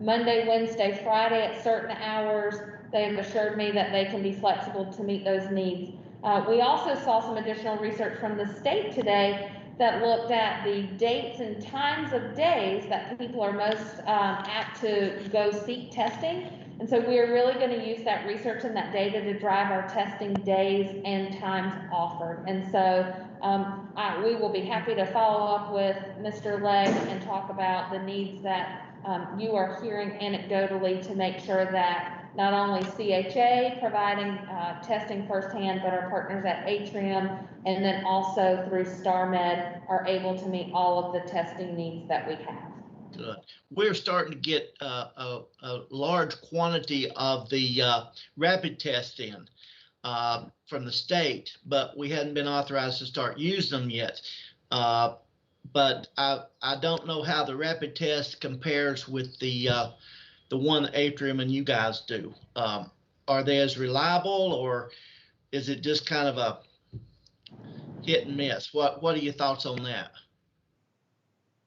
Monday, Wednesday, Friday at certain hours. They have assured me that they can be flexible to meet those needs. We also saw some additional research from the state today that looked at the dates and times of days that people are most apt to go seek testing. And so we are really going to use that research and that data to drive our testing days and times offered. And so we will be happy to follow up with Mr. Legg and talk about the needs that you are hearing anecdotally to make sure that not only CHA providing testing firsthand, but our partners at Atrium and then also through StarMed are able to meet all of the testing needs that we have. Good. We're starting to get a large quantity of the rapid test in from the state, but we hadn't been authorized to start using them yet. But I don't know how the rapid test compares with the one Atrium and you guys do. Are they as reliable, or is it just kind of a hit and miss? What are your thoughts on that?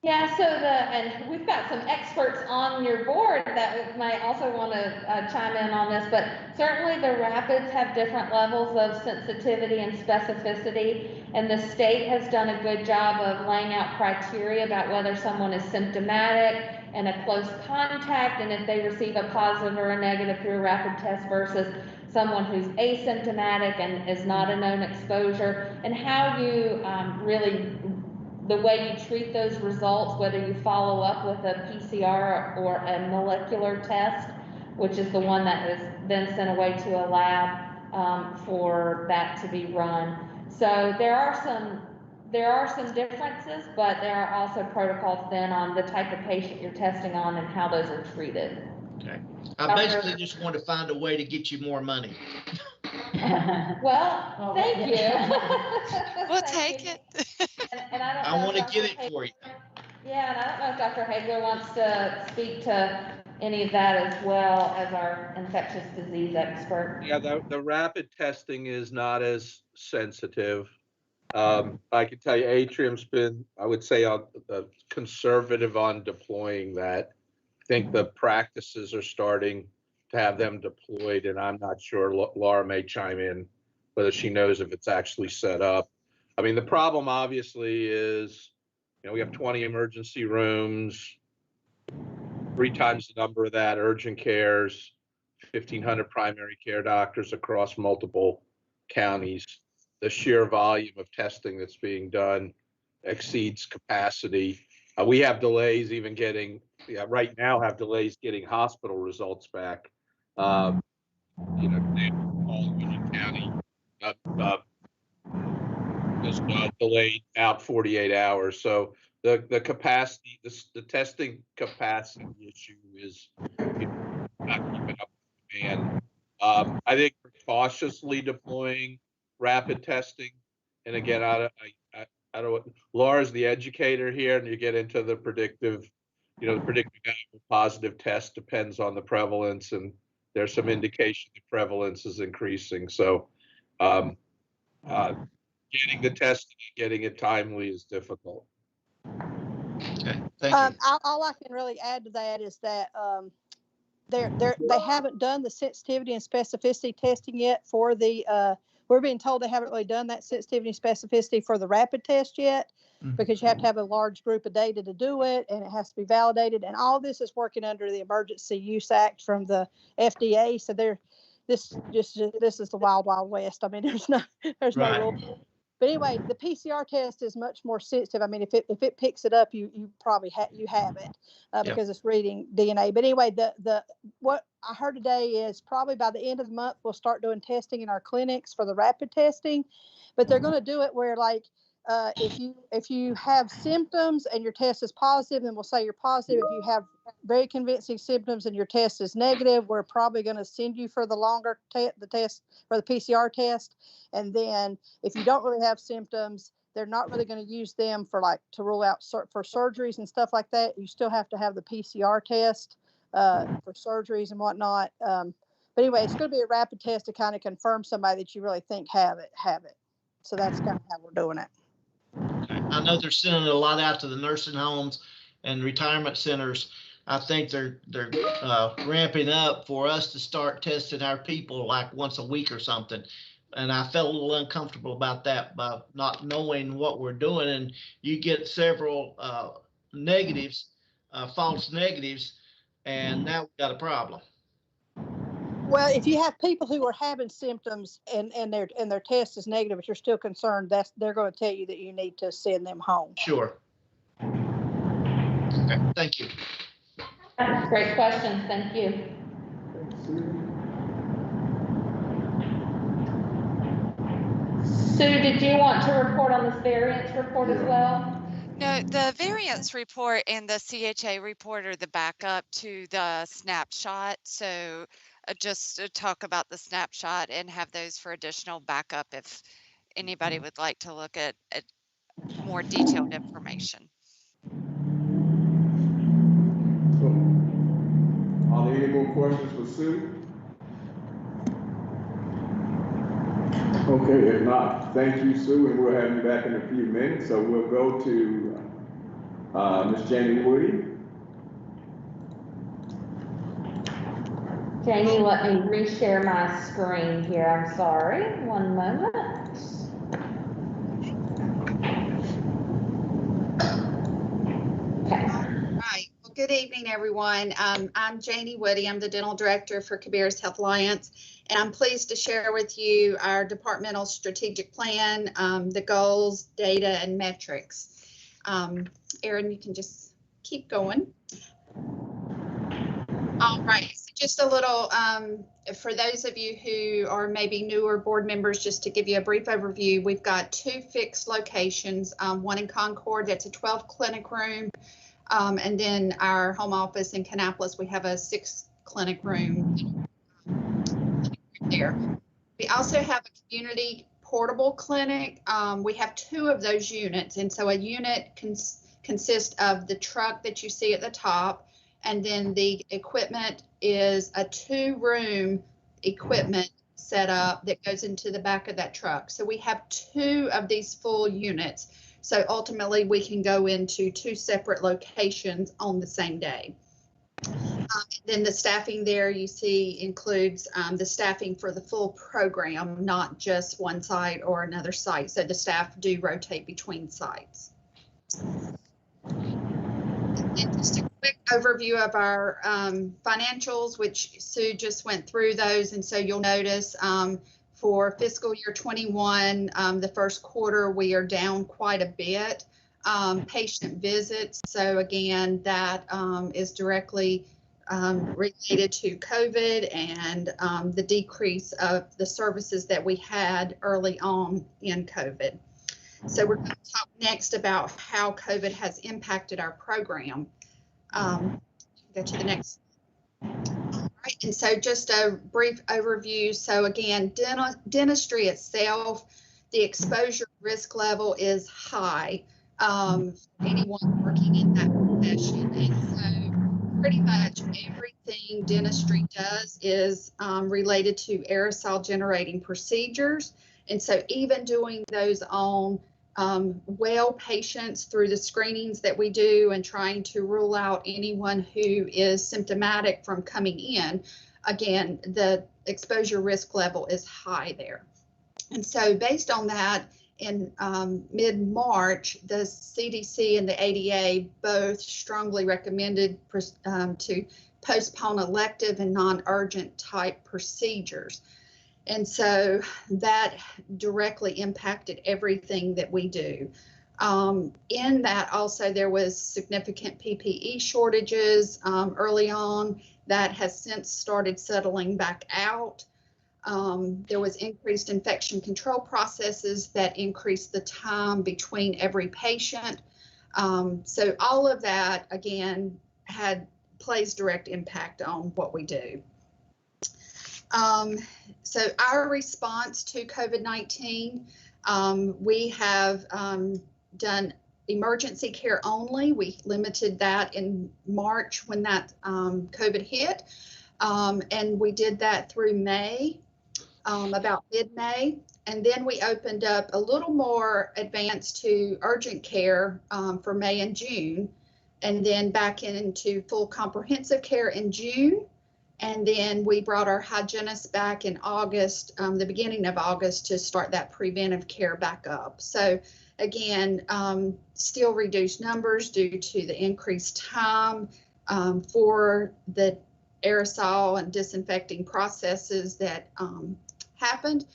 Yeah, so and we've got some experts on your board that might also want to chime in on this, but certainly the rapids have different levels of sensitivity and specificity, and the state has done a good job of laying out criteria about whether someone is symptomatic and a close contact, and if they receive a positive or a negative through a rapid test versus someone who's asymptomatic and is not a known exposure, and how you really the way you treat those results, whether you follow up with a PCR or a molecular test, which is the one that is then sent away to a lab for that to be run. So there are some differences, but there are also protocols then on the type of patient you're testing on and how those are treated. Okay. I basically just want to find a way to get you more money. Well, thank you. We'll take it. And I don't know. I want to get it for you. Yeah, and I don't know if Dr. Hagler wants to speak to any of that as well as our infectious disease expert. Yeah, the rapid testing is not as sensitive. I can tell you Atrium's been, I would say, conservative on deploying that. I think the practices are starting to have them deployed, and I'm not sure, Laura may chime in whether she knows if it's actually set up. I mean, the problem obviously is, we have 20 emergency rooms, 3 times the number of that, urgent cares, 1,500 primary care doctors across multiple counties. The sheer volume of testing that's being done exceeds capacity. We have delays even getting, right now have delays getting hospital results back. All Union County was delayed out 48 hours. So the capacity, the testing capacity issue is not keeping up with demand. I think we're cautiously deploying rapid testing. And again, I don't. Laura's the educator here, and you get into the predictive, the predictive positive test depends on the prevalence, and there's some indication the prevalence is increasing. So getting the testing and getting it timely is difficult. Okay, thank you. All I can really add to that is that they haven't done the sensitivity and specificity testing yet for the. We're being told they haven't really done that sensitivity and specificity for the rapid test yet, because you have to have a large group of data to do it, and it has to be validated. And all this is working under the Emergency Use Act from the FDA. So this is the wild, wild west. I mean, there's no rule. But anyway, the PCR test is much more sensitive. I mean, if it picks it up, you probably have it because it's reading DNA. But anyway, what I heard today is probably by the end of the month we'll start doing testing in our clinics for the rapid testing. But they're going to do it where, like, if you have symptoms and your test is positive, then we'll say you're positive. If you have very convincing symptoms and your test is negative, we're probably going to send you for the longer the test for the PCR test. And then if you don't really have symptoms, they're not really going to use them for to rule out for surgeries and stuff like that. You still have to have the PCR test for surgeries and whatnot. But anyway, it's going to be a rapid test to kind of confirm somebody that you really think have it. So that's kind of how we're doing it. I know they're sending a lot out to the nursing homes and retirement centers I think they're ramping up for us to start testing our people like once a week or something. And I felt a little uncomfortable about that, by not knowing what we're doing. And you get several negatives, false negatives, and now we've got a problem. Well, if you have people who are having symptoms and their test is negative, if you're still concerned, they're going to tell you that you need to send them home. Sure. Okay, thank you. Great questions, thank you. Sue, did you want to report on this variance report as well? No, the variance report and the CHA report are the backup to the snapshot. So just to talk about the snapshot and have those for additional backup if anybody would like to look at more detailed information. So, are there any more questions for Sue? Okay, if not, thank you, Sue, and we'll have you back in a few minutes. So we'll go to Ms. Jamie Woody. Jamie, let me reshare my screen here. I'm sorry. One moment. Okay. Right. Well, good evening, everyone. I'm Janie Woody. I'm the Dental Director for Cabarrus Health Alliance, and I'm pleased to share with you our departmental strategic plan, the goals, data, and metrics. Erin, you can just keep going. All right, so just a little, for those of you who are maybe newer board members, just to give you a brief overview, we've got 2 fixed locations, one in Concord, that's a 12 clinic room, and then our home office in Kannapolis, we have a 6 clinic room there. We also have a community portable clinic. We have 2 of those units, and so a unit consists of the truck that you see at the top, and then the equipment is a 2-room equipment setup that goes into the back of that truck. So we have 2 of these full units. So ultimately we can go into 2 separate locations on the same day. Then the staffing there you see includes the staffing for the full program, not just one site or another site. So the staff do rotate between sites. And just a quick overview of our financials, which Sue just went through those. And so you'll notice for fiscal year 21, the first quarter, we are down quite a bit. Patient visits. So again, that is directly related to COVID and the decrease of the services that we had early on in COVID. So we're going to talk next about how COVID has impacted our program. Go to the next. All right, and so just a brief overview. So again, dentistry itself, the exposure risk level is high for anyone working in that profession. And so pretty much everything dentistry does is related to aerosol generating procedures. And so even doing those on well patients through the screenings that we do and trying to rule out anyone who is symptomatic from coming in, again, the exposure risk level is high there. And so based on that, in mid-March, the CDC and the ADA both strongly recommended to postpone elective and non-urgent type procedures. And so that directly impacted everything that we do. In that also, there was significant PPE shortages early on that has since started settling back out. There was increased infection control processes that increased the time between every patient. So all of that, again, plays direct impact on what we do. So our response to COVID-19, we have done emergency care only. We limited that in March when that COVID hit, and we did that through May, about mid-May, and then we opened up a little more advanced to urgent care for May and June. and then back into full comprehensive care in June. And then we brought our hygienists back in August, the beginning of August, to start that preventive care back up. So again, still reduced numbers due to the increased time for the aerosol and disinfecting processes that happened.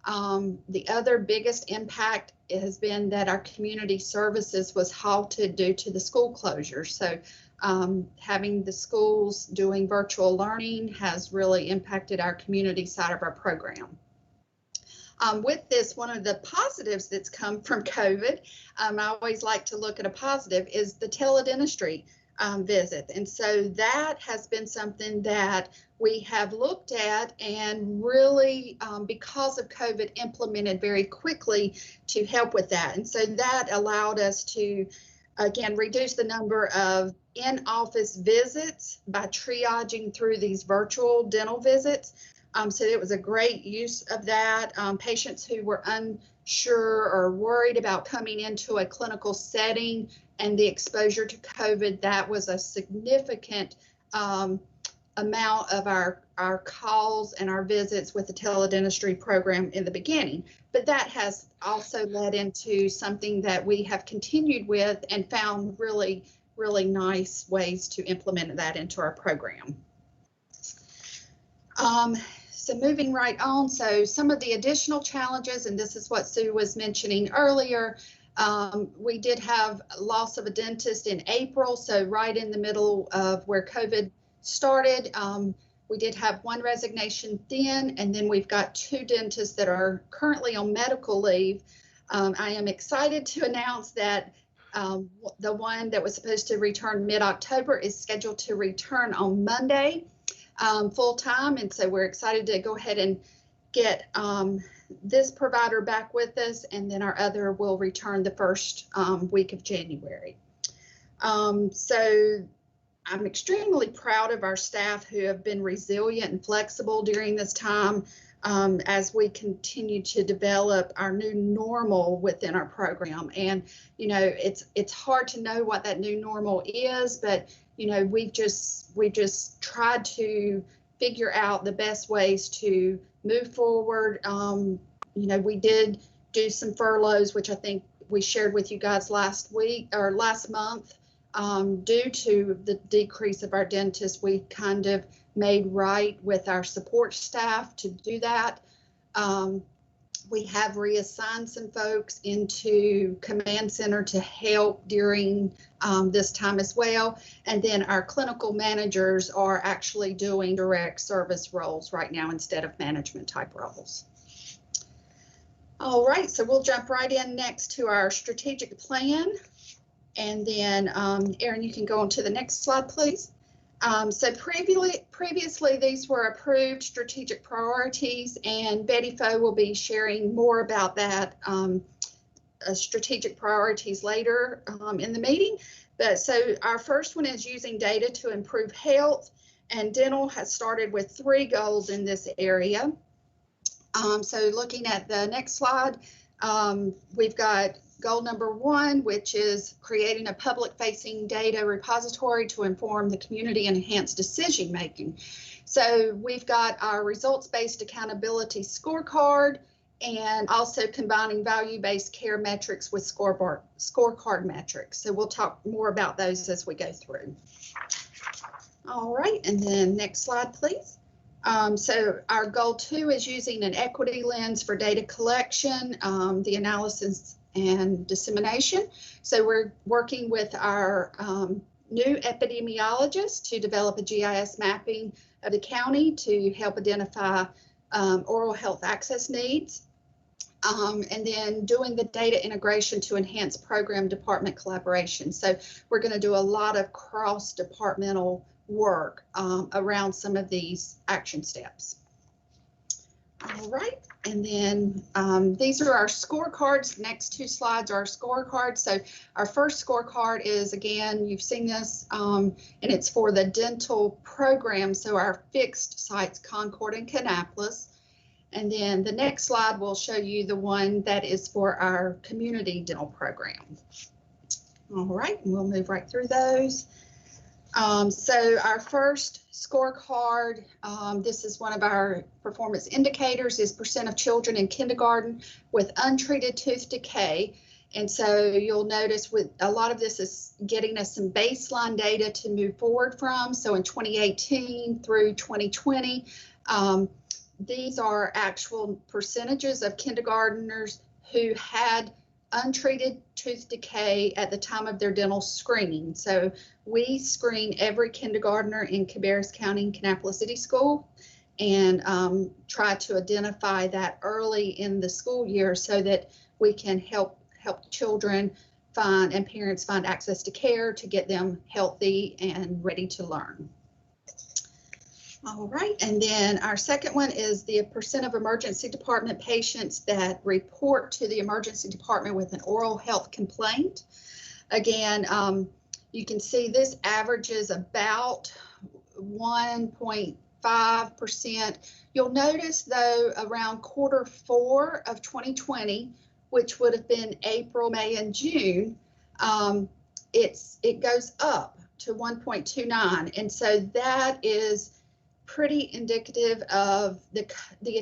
The other biggest impact has been that our community services was halted due to the school closure. So having the schools doing virtual learning has really impacted our community side of our program. With this, one of the positives that's come from COVID, I always like to look at a positive, is the teledentistry visit. And so that has been something that we have looked at and really, because of COVID, implemented very quickly to help with that. And so that allowed us to, again, reduce the number of in-office visits by triaging through these virtual dental visits. So it was a great use of that. Patients who were unsure or worried about coming into a clinical setting and the exposure to COVID, that was a significant amount of our calls and our visits with the teledentistry program in the beginning. But that has also led into something that we have continued with and found really, really nice ways to implement that into our program. So moving right on, so some of the additional challenges, and this is what Sue was mentioning earlier, we did have loss of a dentist in April, so right in the middle of where COVID started. We did have one resignation then, and then we've got 2 dentists that are currently on medical leave. I am excited to announce that the one that was supposed to return mid-October is scheduled to return on Monday full time, and so we're excited to go ahead and get this provider back with us, and then our other will return the first week of January. So I'm extremely proud of our staff who have been resilient and flexible during this time as we continue to develop our new normal within our program. And, you know, it's hard to know what that new normal is, but, you know, we've just tried to figure out the best ways to move forward. You know, we did do some furloughs, which I think we shared with you guys last week or last month. Due to the decrease of our dentists, we kind of made right with our support staff to do that. We have reassigned some folks into command center to help during this time as well. And then our clinical managers are actually doing direct service roles right now instead of management type roles. All right, so we'll jump right in next to our strategic plan. And then, Erin, you can go on to the next slide, please. So previously, these were approved strategic priorities, and Betty Foe will be sharing more about that strategic priorities later in the meeting. But so our first one is using data to improve health, and dental has started with 3 goals in this area. So looking at the next slide, we've got goal number 1, which is creating a public-facing data repository to inform the community and enhance decision-making. So we've got our results-based accountability scorecard and also combining value-based care metrics with scorecard metrics. So we'll talk more about those as we go through. All right, and then next slide, please. So our goal 2 is using an equity lens for data collection, the analysis and dissemination. So we're working with our new epidemiologist to develop a GIS mapping of the county to help identify oral health access needs. And then doing the data integration to enhance program department collaboration. So we're going to do a lot of cross-departmental work around some of these action steps. All right, and then these are our scorecards. The next 2 slides are our scorecards. So our first scorecard is, again, you've seen this, and it's for the dental program. So our fixed sites, Concord and Kannapolis. And then the next slide will show you the one that is for our community dental program. All right, and we'll move right through those. So our first scorecard, this is one of our performance indicators, is percent of children in kindergarten with untreated tooth decay. And so you'll notice with a lot of this is getting us some baseline data to move forward from. So in 2018 through 2020, these are actual percentages of kindergartners who had untreated tooth decay at the time of their dental screening. So we screen every kindergartner in Cabarrus County and Kannapolis City School and try to identify that early in the school year so that we can help children find and parents find access to care to get them healthy and ready to learn. All right, and then our second one is the percent of emergency department patients that report to the emergency department with an oral health complaint. Again, you can see this averages about 1.5%. You'll notice though around Q4 of 2020, which would have been April, May, and June, it goes up to 1.29, and so that is pretty indicative of the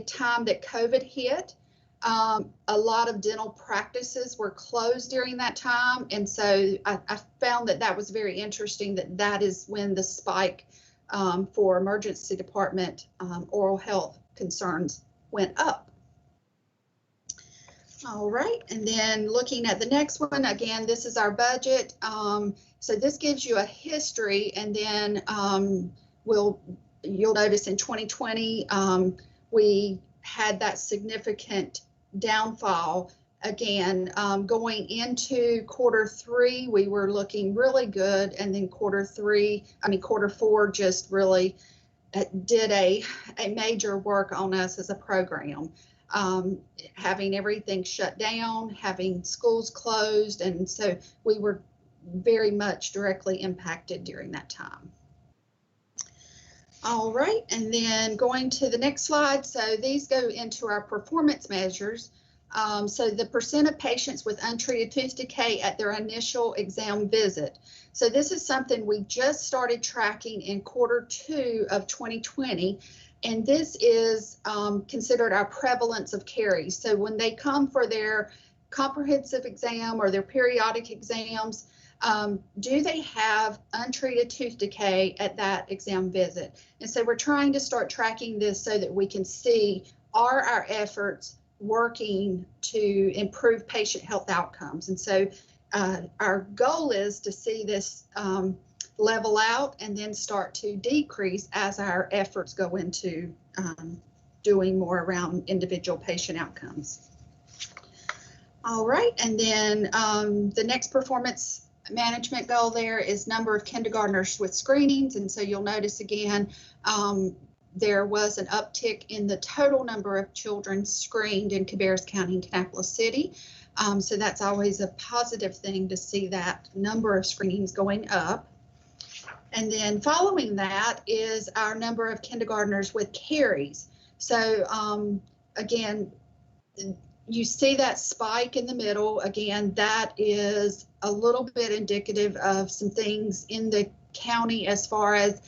time that COVID hit. A lot of dental practices were closed during that time, and so I found that was very interesting that is when the spike for emergency department oral health concerns went up. All right, and then looking at the next one, again, this is our budget. So this gives you a history, and then you'll notice in 2020, we had that significant downfall. Again, going into Q3, we were looking really good, and then Q4 just really did a major work on us as a program. Having everything shut down, having schools closed, and so we were very much directly impacted during that time. All right, and then going to the next slide. So these go into our performance measures. So the percent of patients with untreated tooth decay at their initial exam visit. So this is something we just started tracking in Q2 of 2020. And this is considered our prevalence of caries. So when they come for their comprehensive exam or their periodic exams, do they have untreated tooth decay at that exam visit? And so we're trying to start tracking this so that we can see, are our efforts working to improve patient health outcomes? And so our goal is to see this level out and then start to decrease as our efforts go into doing more around individual patient outcomes. All right, and then the next performance management goal there is number of kindergartners with screenings. And so you'll notice again, there was an uptick in the total number of children screened in Cabarrus County and Kannapolis City. So that's always a positive thing to see that number of screenings going up. And then following that is our number of kindergartners with caries. So again, you see that spike in the middle. Again, that is a little bit indicative of some things in the county as far as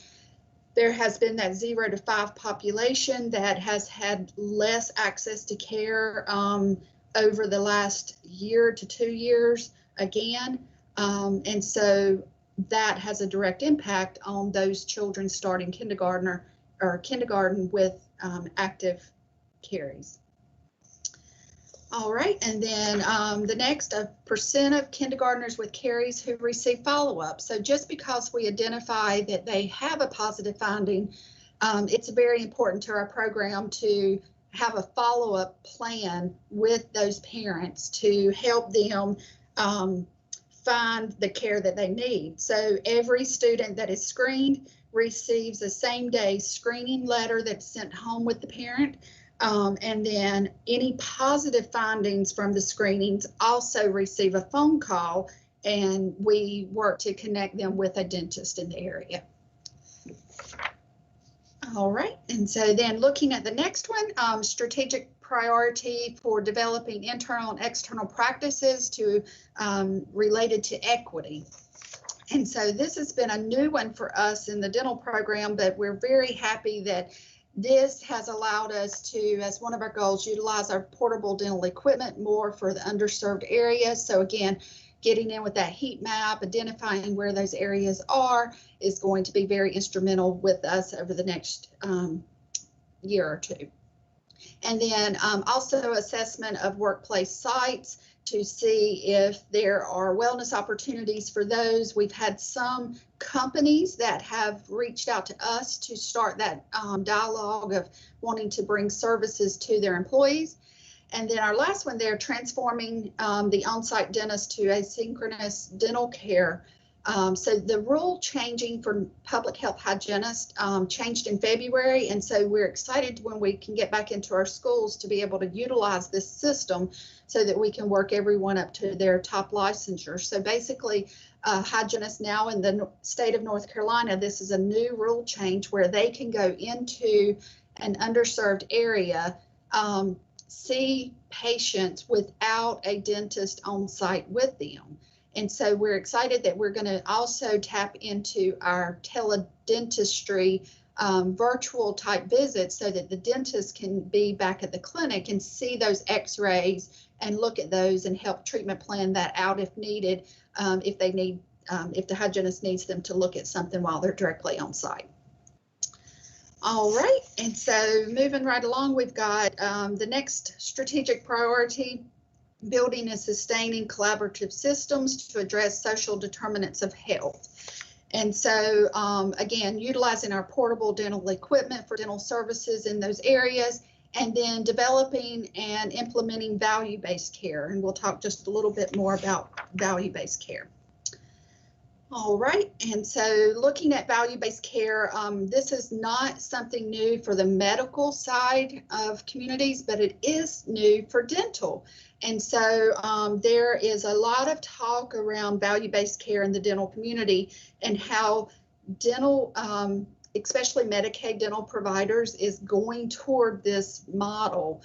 there has been that 0 to 5 population that has had less access to care over the last year to 2 years again. And so that has a direct impact on those children starting kindergarten with active caries. All right, and then the next, percent of kindergartners with caries who receive follow-up. So just because we identify that they have a positive finding, it's very important to our program to have a follow-up plan with those parents to help them find the care that they need. So every student that is screened receives a same-day screening letter that's sent home with the parent. And then any positive findings from the screenings also receive a phone call, and we work to connect them with a dentist in the area. All right, and so then looking at the next one, strategic priority for developing internal and external practices to related to equity. And so this has been a new one for us in the dental program, but we're very happy that this has allowed us to, as one of our goals, utilize our portable dental equipment more for the underserved areas. So again, getting in with that heat map, identifying where those areas are is going to be very instrumental with us over the next year or two. And then also assessment of workplace sites to see if there are wellness opportunities for those. We've had some companies that have reached out to us to start that dialogue of wanting to bring services to their employees. And then our last one there, transforming the on-site dentist to asynchronous dental care. So the rule changing for public health hygienists changed in February. And so we're excited when we can get back into our schools to be able to utilize this system so that we can work everyone up to their top licensure. So basically, hygienists now in the state of North Carolina, this is a new rule change where they can go into an underserved area, see patients without a dentist on site with them. And so we're excited that we're going to also tap into our teledentistry virtual type visits so that the dentist can be back at the clinic and see those x-rays and look at those and help treatment plan that out if needed, if they need, if the hygienist needs them to look at something while they're directly on site. All right, and so moving right along, we've got the next strategic priority, building and sustaining collaborative systems to address social determinants of health. And so again, utilizing our portable dental equipment for dental services in those areas, and then developing and implementing value-based care. And we'll talk just a little bit more about value-based care. All right, and so looking at value-based care, this is not something new for the medical side of communities, but it is new for dental. And so there is a lot of talk around value-based care in the dental community and how dental, especially Medicaid dental providers, is going toward this model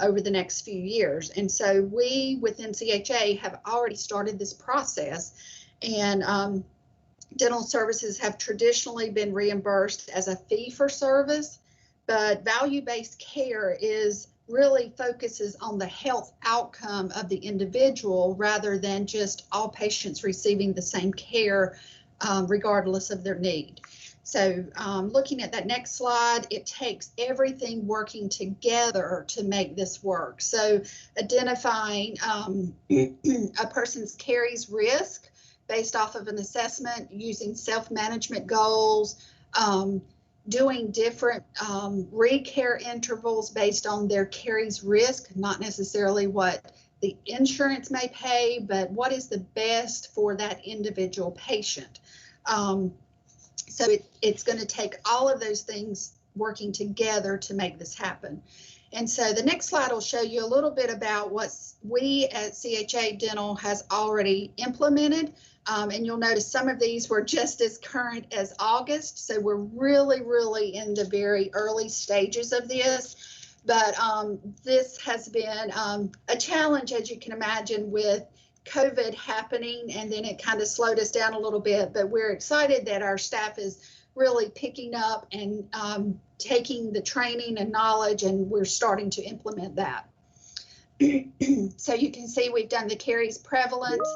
over the next few years. And so we within CHA have already started this process. And dental services have traditionally been reimbursed as a fee for service, but value-based care really focuses on the health outcome of the individual rather than just all patients receiving the same care regardless of their need. So looking at that next slide, it takes everything working together to make this work. So identifying a person's caries risk based off of an assessment, using self-management goals, doing different recare intervals based on their caries risk, not necessarily what the insurance may pay, but what is the best for that individual patient. So it's going to take all of those things working together to make this happen. And so the next slide will show you a little bit about what we at CHA Dental has already implemented. And you'll notice some of these were just as current as August. So we're really in the very early stages of this. But this has been a challenge, as you can imagine, with COVID happening, and then it kind of slowed us down a little bit. But we're excited that our staff is really picking up and taking the training and knowledge, and we're starting to implement that. So you can see we've done the caries prevalence.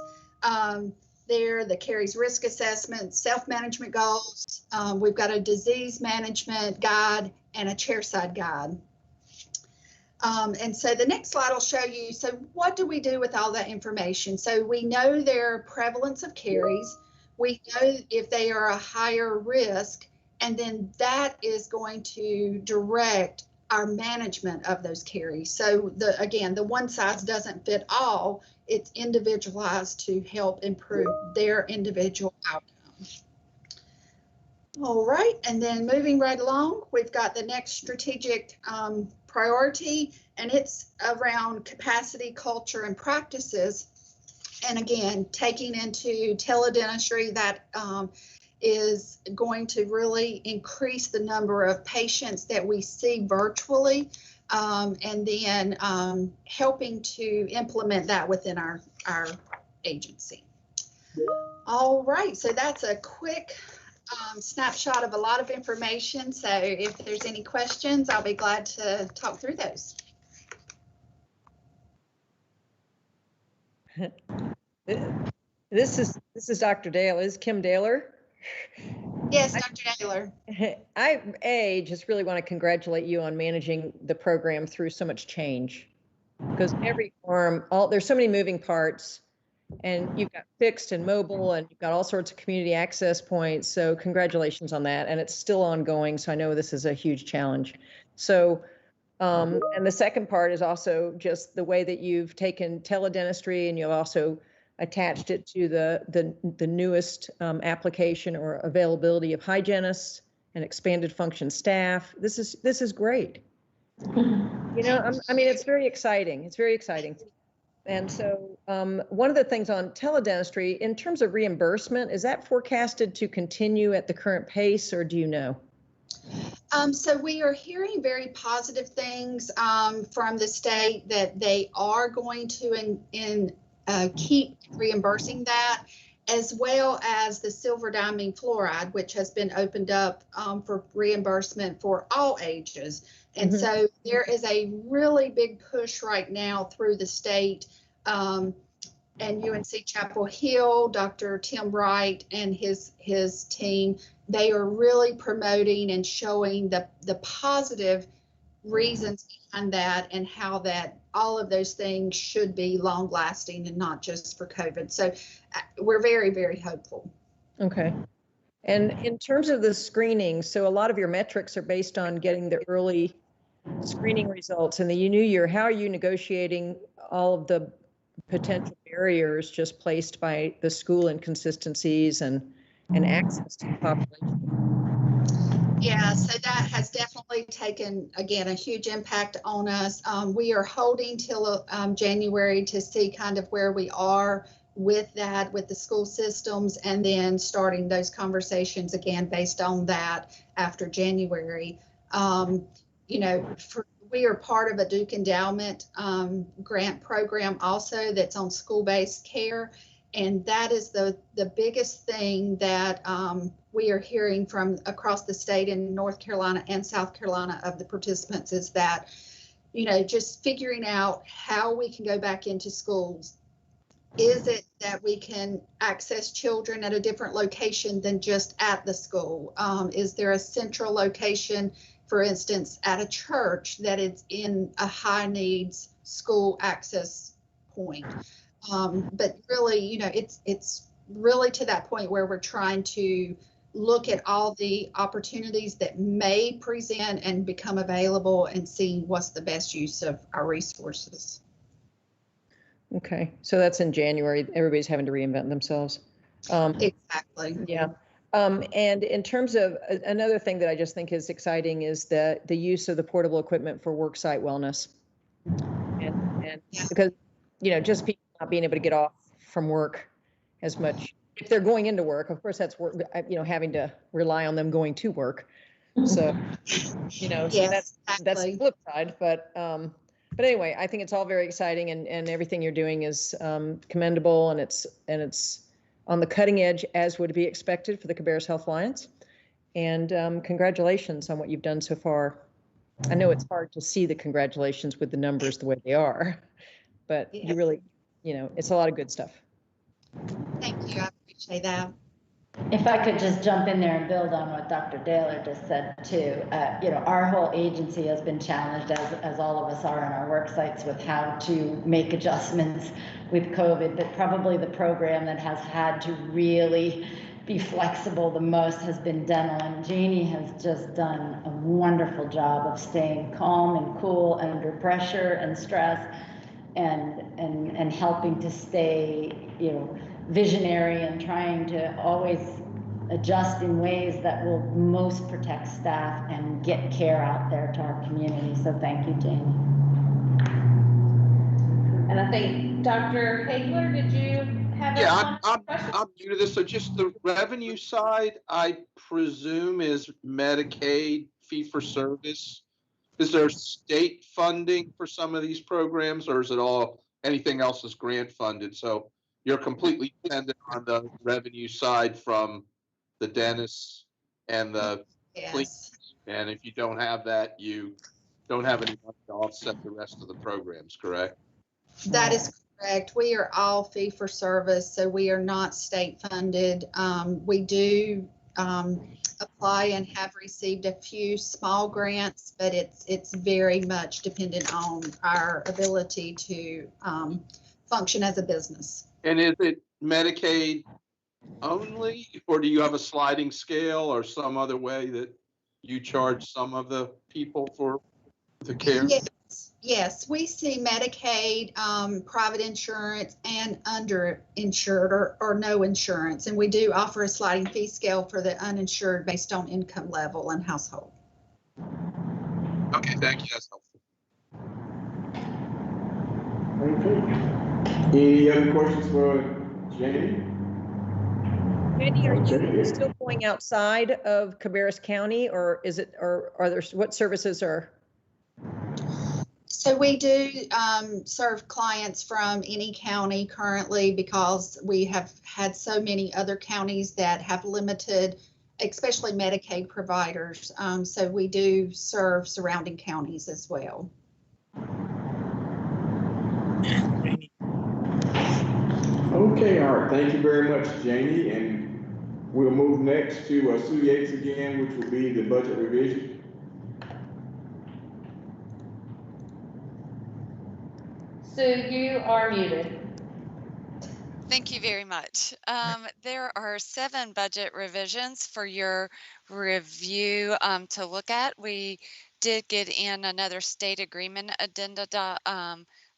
There, the caries risk assessment, self-management goals. We've got a disease management guide and a chairside guide. And so the next slide will show you, so what do we do with all that information? So we know their prevalence of caries. We know if they are a higher risk, and then that is going to direct our management of those caries. So again, the one size doesn't fit all. It's individualized to help improve their individual outcomes. All right, and then moving right along, we've got the next strategic priority, and it's around capacity, culture, and practices. And again, taking into teledentistry, that is going to really increase the number of patients that we see virtually, and then helping to implement that within our agency. All right, so that's a quick snapshot of a lot of information. So if there's any questions, I'll be glad to talk through those. This is Dr. Dale. Is Kim Daler? Yes, Dr. Taylor. I just really want to congratulate you on managing the program through so much change, because every arm, there's so many moving parts, and you've got fixed and mobile, and you've got all sorts of community access points. So congratulations on that, and it's still ongoing. So I know this is a huge challenge. So, and the second part is also just the way that you've taken teledentistry and you've also attached it to the newest application or availability of hygienists and expanded function staff. This is great. You know, I mean, it's very exciting. It's very exciting. And so one of the things on teledentistry, in terms of reimbursement, is that forecasted to continue at the current pace, or do you know? So we are hearing very positive things from the state that they are going to keep reimbursing that, as well as the silver diamine fluoride, which has been opened up for reimbursement for all ages. And so there is a really big push right now through the state and UNC Chapel Hill, Dr. Tim Wright and his team. They are really promoting and showing the positive reasons behind that, and how that all of those things should be long lasting and not just for COVID. So we're very, very hopeful. Okay. And in terms of the screening, so a lot of your metrics are based on getting the early screening results in the new year. How are you negotiating all of the potential barriers just placed by the school inconsistencies and access to the population? Yeah, so that has definitely taken, again, a huge impact on us. We are holding till January to see kind of where we are with that, with the school systems, and then starting those conversations again based on that after January. You know, we are part of a Duke Endowment grant program also that's on school-based care. And that is the biggest thing that we are hearing from across the state in North Carolina and South Carolina of the participants, is that, you know, just figuring out how we can go back into schools. Is it that we can access children at a different location than just at the school? Is there a central location, for instance, at a church that is in a high needs school access point? But really, you know, it's really to that point where we're trying to look at all the opportunities that may present and become available and see what's the best use of our resources. Okay, so that's in January. Everybody's having to reinvent themselves. Exactly. Yeah. And in terms of another thing that I just think is exciting is the use of the portable equipment for worksite wellness. And yeah, because, you know, just people not being able to get off from work as much. If they're going into work, of course, that's work, you know, having to rely on them going to work. So, you know, so yes, that's the flip side. But anyway, I think it's all very exciting, and everything you're doing is commendable, and it's on the cutting edge, as would be expected for the Cabarrus Health Alliance. And congratulations on what you've done so far. I know it's hard to see the congratulations with the numbers the way they are, but you really, you know, it's a lot of good stuff. Thank you. I appreciate that. If I could just jump in there and build on what Dr. Daler just said too, you know, our whole agency has been challenged, as all of us are in our work sites, with how to make adjustments with COVID, but probably the program that has had to really be flexible the most has been dental, and Janie has just done a wonderful job of staying calm and cool under pressure and stress, and helping to stay, you know, visionary and trying to always adjust in ways that will most protect staff and get care out there to our community. So thank you, Janie. And I think Dr. Hagler, did you have Yeah, a question? I'm new to this. So just the revenue side, I presume is Medicaid fee for service. Is there state funding for some of these programs, or is it all, anything else is grant funded? So you're completely dependent on the revenue side from the dentists and the Yes, and if you don't have that, you don't have any money to offset the rest of the programs, correct? that is correct. We are all fee for service, so we are not state funded. We do apply and have received a few small grants, but it's very much dependent on our ability to function as a business. And is it Medicaid only, or do you have a sliding scale or some other way that you charge some of the people for the care? Yes, we see Medicaid, private insurance, and underinsured or no insurance. And we do offer a sliding fee scale for the uninsured based on income level and household. Okay, thank you. That's helpful. Okay. Any other questions for Jamie? Randy, are Okay. you still going outside of Cabarrus County, or is it, or are there, what services are? So we do serve clients from any county currently because we have had so many other counties that have limited, especially Medicaid providers. So we do serve surrounding counties as well. Okay, all right. Thank you very much, Jamie. And we'll move next to Sue Yates again, which will be the budget revision. Sue, you are muted. Thank you very much. There are 7 budget revisions for your review to look at. We did get in another state agreement addenda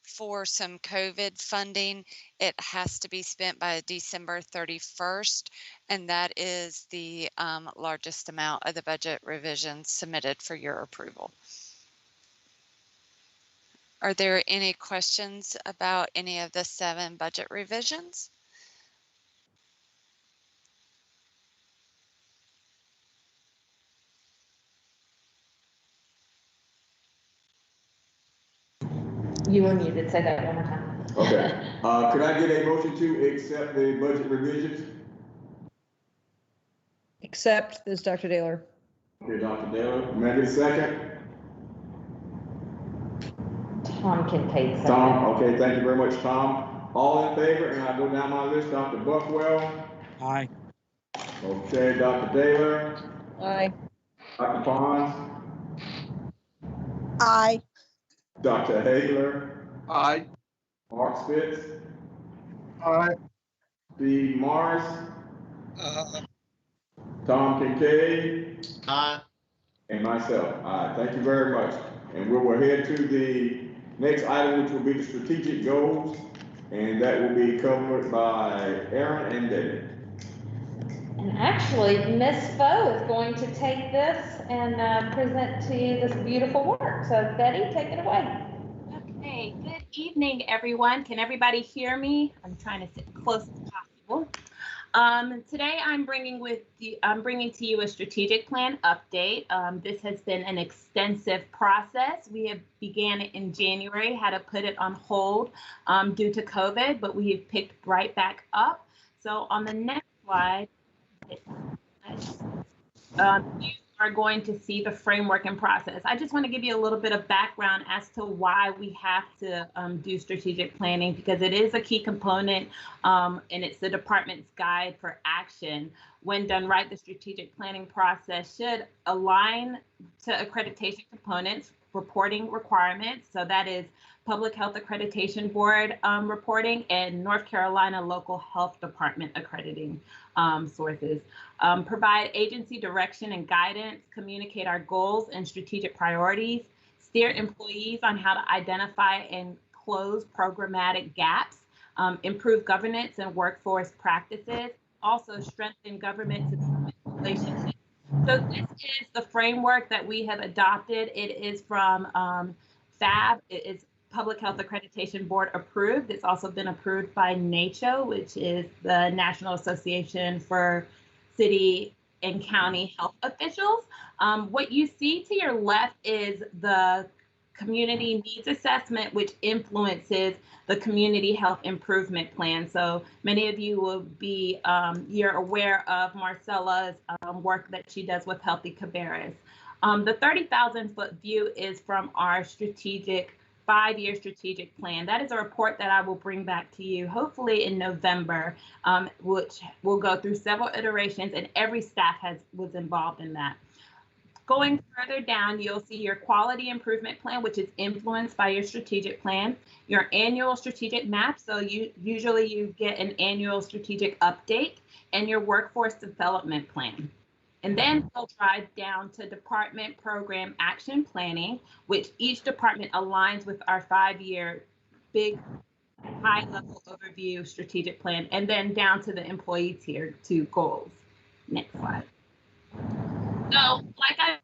for some COVID funding. It has to be spent by December 31st, and that is the largest amount of the budget revisions submitted for your approval. Are there any questions about any of the 7 budget revisions? You were muted. Say that one more time. Okay. Could I get a motion to accept the budget revisions? Accept this, Dr. Daler. Okay, Dr. Daler. May I get a second? Tom Kincaid. Tom, okay, thank you very much, Tom. All in favor, and I go down my list, Dr. Buckwell. Aye. Okay, Dr. Daler. Aye. Dr. Pons. Aye. Dr. Hagler. Aye. Mark Spitz. Aye. Steve Morris. Tom Kincaid. Aye. And myself. Aye. Thank you very much. And we'll head to the next item, which will be the strategic goals. And that will be covered by Aaron and David. And actually, Miss Foe is going to take this and present to you this beautiful work. So Betty, take it away. Okay, good evening, everyone. Can everybody hear me? I'm trying to sit close as possible. Today I'm bringing to you a strategic plan update. This has been an extensive process. We have began it in January, had to put it on hold due to COVID, but we have picked right back up. So on the next slide, you are going to see the framework and process. I just want to give you a little bit of background as to why we have to do strategic planning, because it is a key component and it's the department's guide for action. When done right, the strategic planning process should align to accreditation components, reporting requirements. So that is Public Health Accreditation Board reporting and North Carolina Local Health Department accrediting sources. Provide agency direction and guidance, communicate our goals and strategic priorities, steer employees on how to identify and close programmatic gaps, improve governance and workforce practices, also strengthen government relationships. So this is the framework that we have adopted. It is from FAB. It is Public Health Accreditation Board approved. It's also been approved by NACHO, which is the National Association for City and County Health Officials. What you see to your left is the Community Needs Assessment, which influences the Community Health Improvement Plan. So many of you will be, you're aware of Marcella's work that she does with Healthy Cabarrus. The 30,000-foot view is from our strategic 5-year strategic plan. That is a report that I will bring back to you hopefully in November, which will go through several iterations, and every staff was involved in that. Going further down, you'll see your quality improvement plan, which is influenced by your strategic plan, your annual strategic map. So usually you get an annual strategic update, and your workforce development plan. And then we'll drive down to department program action planning, which each department aligns with our 5-year big high-level overview strategic plan, and then down to the employee tier 2 goals. Next slide. So, like I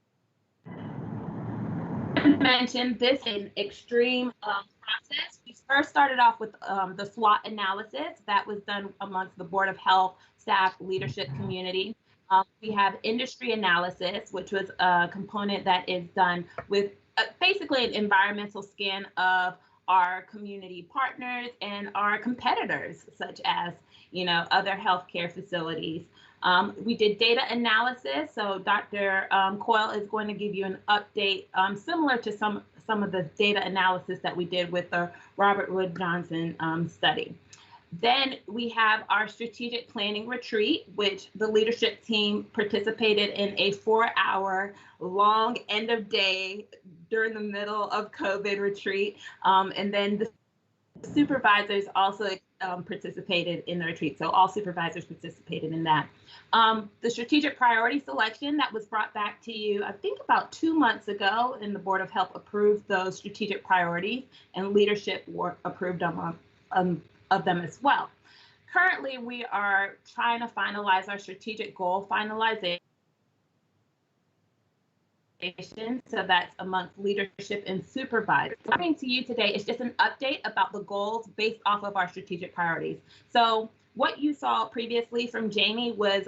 mentioned, this is an extreme process. We first started off with the SWOT analysis that was done amongst the Board of Health, staff, leadership, community. We have industry analysis, which was a component that is done with basically an environmental scan of our community partners and our competitors, such as, you know, other healthcare facilities. We did data analysis. So Dr. Coyle is going to give you an update similar to some of the data analysis that we did with the Robert Wood Johnson study. Then we have our strategic planning retreat, which the leadership team participated in a 4-hour long end of day during the middle of COVID retreat. And then the supervisors also participated in the retreat. So all supervisors participated in that. The strategic priority selection that was brought back to you, I think about 2 months ago, and the Board of Health approved those strategic priorities, and leadership approved of them as well. Currently, we are trying to finalize our strategic goal finalization. So that's amongst leadership and supervisors. Coming to you today is just an update about the goals based off of our strategic priorities. So what you saw previously from Jamie was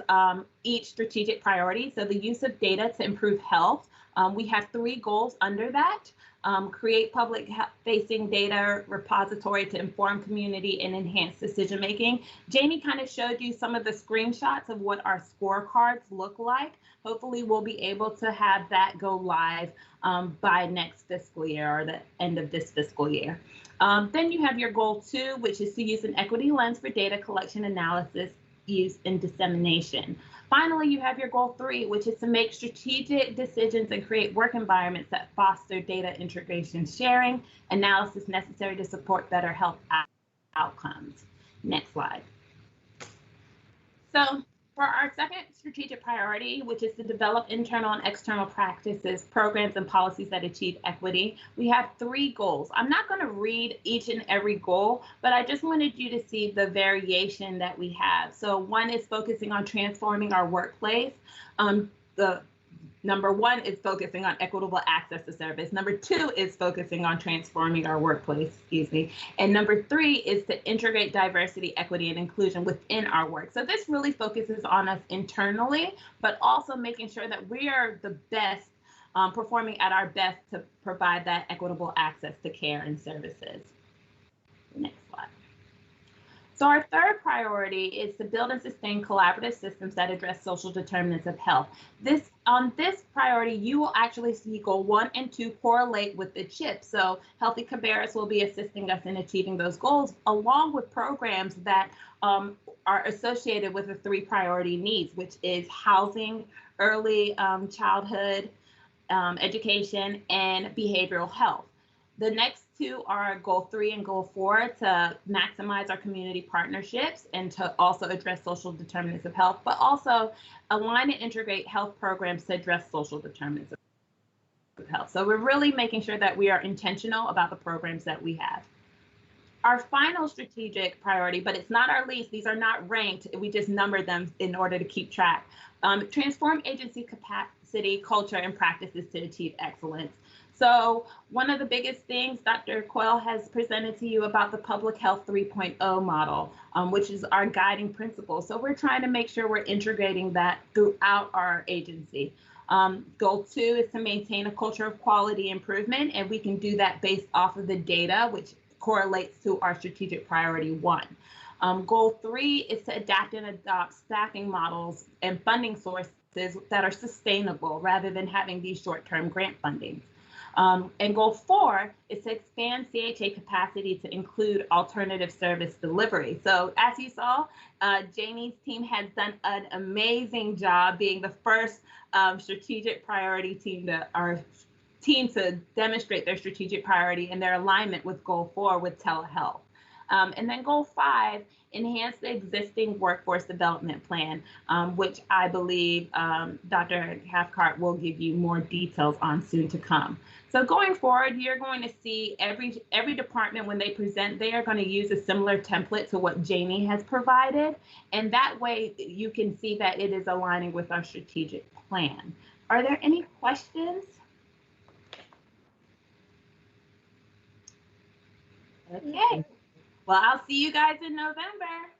each strategic priority. So the use of data to improve health. We have 3 goals under that. Create public-facing data repository to inform community and enhance decision-making. Jamie kind of showed you some of the screenshots of what our scorecards look like. Hopefully we'll be able to have that go live by next fiscal year or the end of this fiscal year. Then you have your goal 2, which is to use an equity lens for data collection, analysis, use, and dissemination. Finally, you have your goal 3, which is to make strategic decisions and create work environments that foster data integration, sharing, analysis necessary to support better health outcomes. Next slide. So for our second strategic priority, which is to develop internal and external practices, programs, and policies that achieve equity, we have 3 goals. I'm not going to read each and every goal, but I just wanted you to see the variation that we have. So 1 is focusing on transforming our workplace. The number 1 is focusing on equitable access to service. Number 2 is focusing on transforming our workplace, And number 3 is to integrate diversity, equity, and inclusion within our work. So this really focuses on us internally, but also making sure that we are the best, performing at our best to provide that equitable access to care and services. Next slide. So our third priority is to build and sustain collaborative systems that address social determinants of health. On this priority, you will actually see goal 1 and 2 correlate with the CHIP. So Healthy Cabarrus will be assisting us in achieving those goals, along with programs that are associated with the 3 priority needs, which is housing, early childhood education, and behavioral health. The next 2 are goal 3 and goal 4 to maximize our community partnerships and to also address social determinants of health, but also align and integrate health programs to address social determinants of health. So we're really making sure that we are intentional about the programs that we have. Our final strategic priority, but it's not our least, these are not ranked, we just number them in order to keep track. Transform agency diversity, culture, and practices to achieve excellence. So one of the biggest things Dr. Quell has presented to you about the Public Health 3.0 model, which is our guiding principle. So we're trying to make sure we're integrating that throughout our agency. Goal 2 is to maintain a culture of quality improvement, and we can do that based off of the data, which correlates to our strategic priority 1. Goal 3 is to adapt and adopt staffing models and funding sources that are sustainable rather than having these short-term grant fundings. And goal 4 is to expand CHA capacity to include alternative service delivery. So as you saw, Janie's team has done an amazing job being the first strategic priority team to demonstrate their strategic priority and their alignment with goal 4 with telehealth. And then goal 5, enhance the existing workforce development plan, which I believe Dr. Cathcart will give you more details on soon to come. So going forward, you're going to see every department, when they present, they are going to use a similar template to what Janie has provided. And that way you can see that it is aligning with our strategic plan. Are there any questions? Okay. Well, I'll see you guys in November.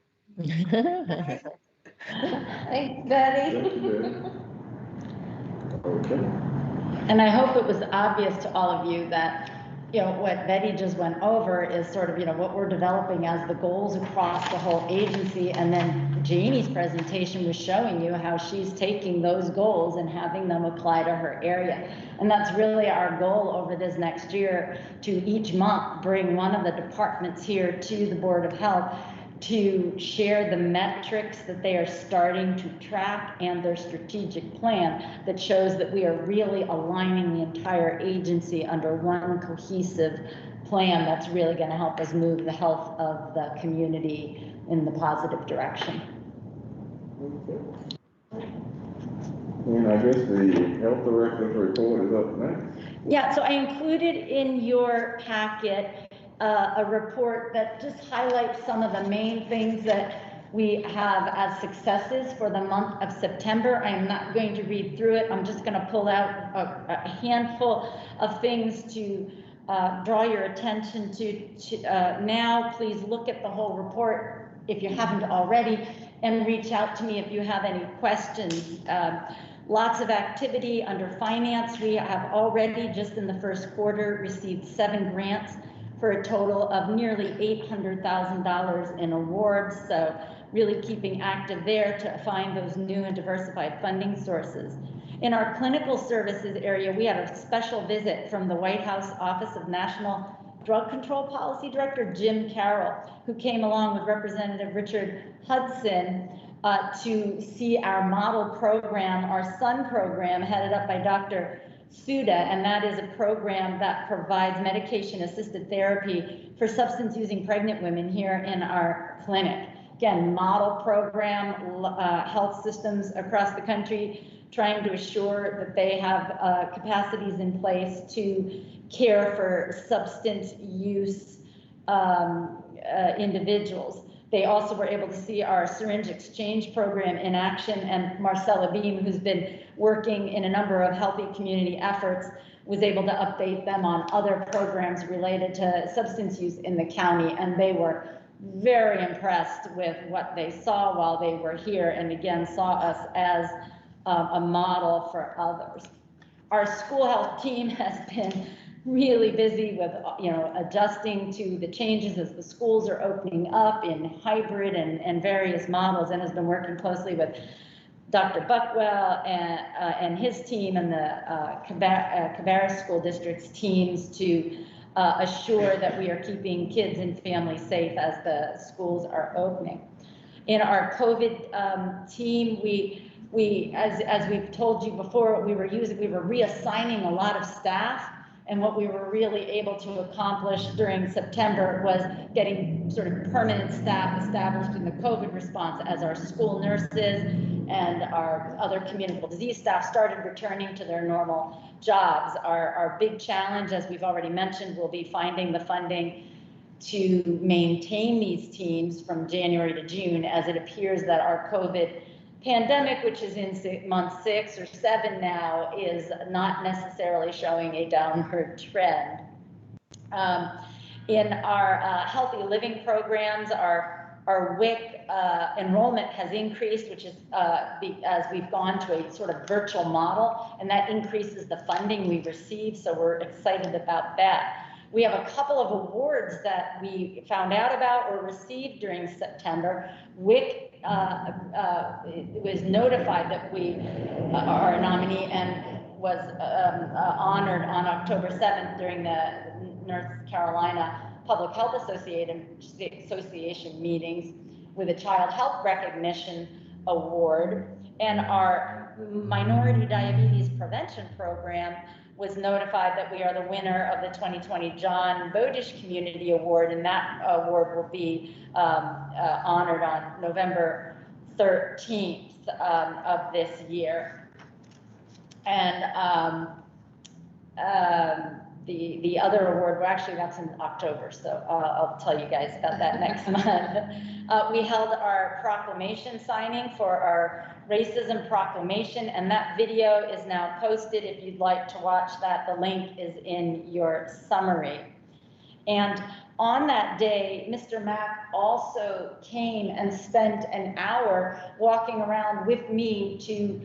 Thanks, Betty. Okay. And I hope it was obvious to all of you that, you know, what Betty just went over is sort of, you know, what we're developing as the goals across the whole agency. And then Janie's presentation was showing you how she's taking those goals and having them apply to her area. And that's really our goal over this next year, to each month bring one of the departments here to the Board of Health to share the metrics that they are starting to track and their strategic plan that shows that we are really aligning the entire agency under one cohesive plan that's really going to help us move the health of the community in the positive direction. Okay. And I guess the health director's report is up next. Yeah, so I included in your packet a report that just highlights some of the main things that we have as successes for the month of September. I am not going to read through it. I'm just going to pull out a handful of things to draw your attention to now. Please look at the whole report if you haven't already, and reach out to me if you have any questions. Lots of activity under finance. We have already, just in the first quarter, received 7 grants for a total of nearly $800,000 in awards. So really keeping active there to find those new and diversified funding sources. In our clinical services area, we had a special visit from the White House Office of National Drug Control Policy Director, Jim Carroll, who came along with Representative Richard Hudson to see our model program, our SUN program, headed up by Dr. Suda, and that is a program that provides medication-assisted therapy for substance-using pregnant women here in our clinic. Again, model program, health systems across the country trying to assure that they have capacities in place to care for substance use individuals. They also were able to see our syringe exchange program in action, and Marcella Beam, who's been working in a number of healthy community efforts, was able to update them on other programs related to substance use in the county, and they were very impressed with what they saw while they were here, and again saw us as a model for others. Our school health team has been really busy with, you know, adjusting to the changes as the schools are opening up in hybrid and various models, and has been working closely with Dr. Buckwell and his team and the Cabarrus School District's teams to assure that we are keeping kids and families safe as the schools are opening. In our COVID team, we as we've told you before, we were reassigning a lot of staff. And what we were really able to accomplish during September was getting sort of permanent staff established in the COVID response as our school nurses and our other communicable disease staff started returning to their normal jobs. Our big challenge, as we've already mentioned, will be finding the funding to maintain these teams from January to June, as it appears that our COVID pandemic, which is in month 6 or 7 now, is not necessarily showing a downward trend. In our healthy living programs, our WIC enrollment has increased, which is as we've gone to a sort of virtual model, and that increases the funding we receive, so we're excited about that. We have a couple of awards that we found out about or received during September. WIC was notified that we are a nominee and was honored on October 7th during the North Carolina Public Health Association meetings with a Child Health Recognition Award. And our Minority Diabetes Prevention Program was notified that we are the winner of the 2020 John Bodish Community Award, and that award will be honored on November 13th of this year. And the other award, well, actually that's in October, so I'll tell you guys about that next month. We held our proclamation signing for our racism proclamation, and that video is now posted if you'd like to watch that. The link is in your summary. And on that day, Mr. Mack also came and spent an hour walking around with me to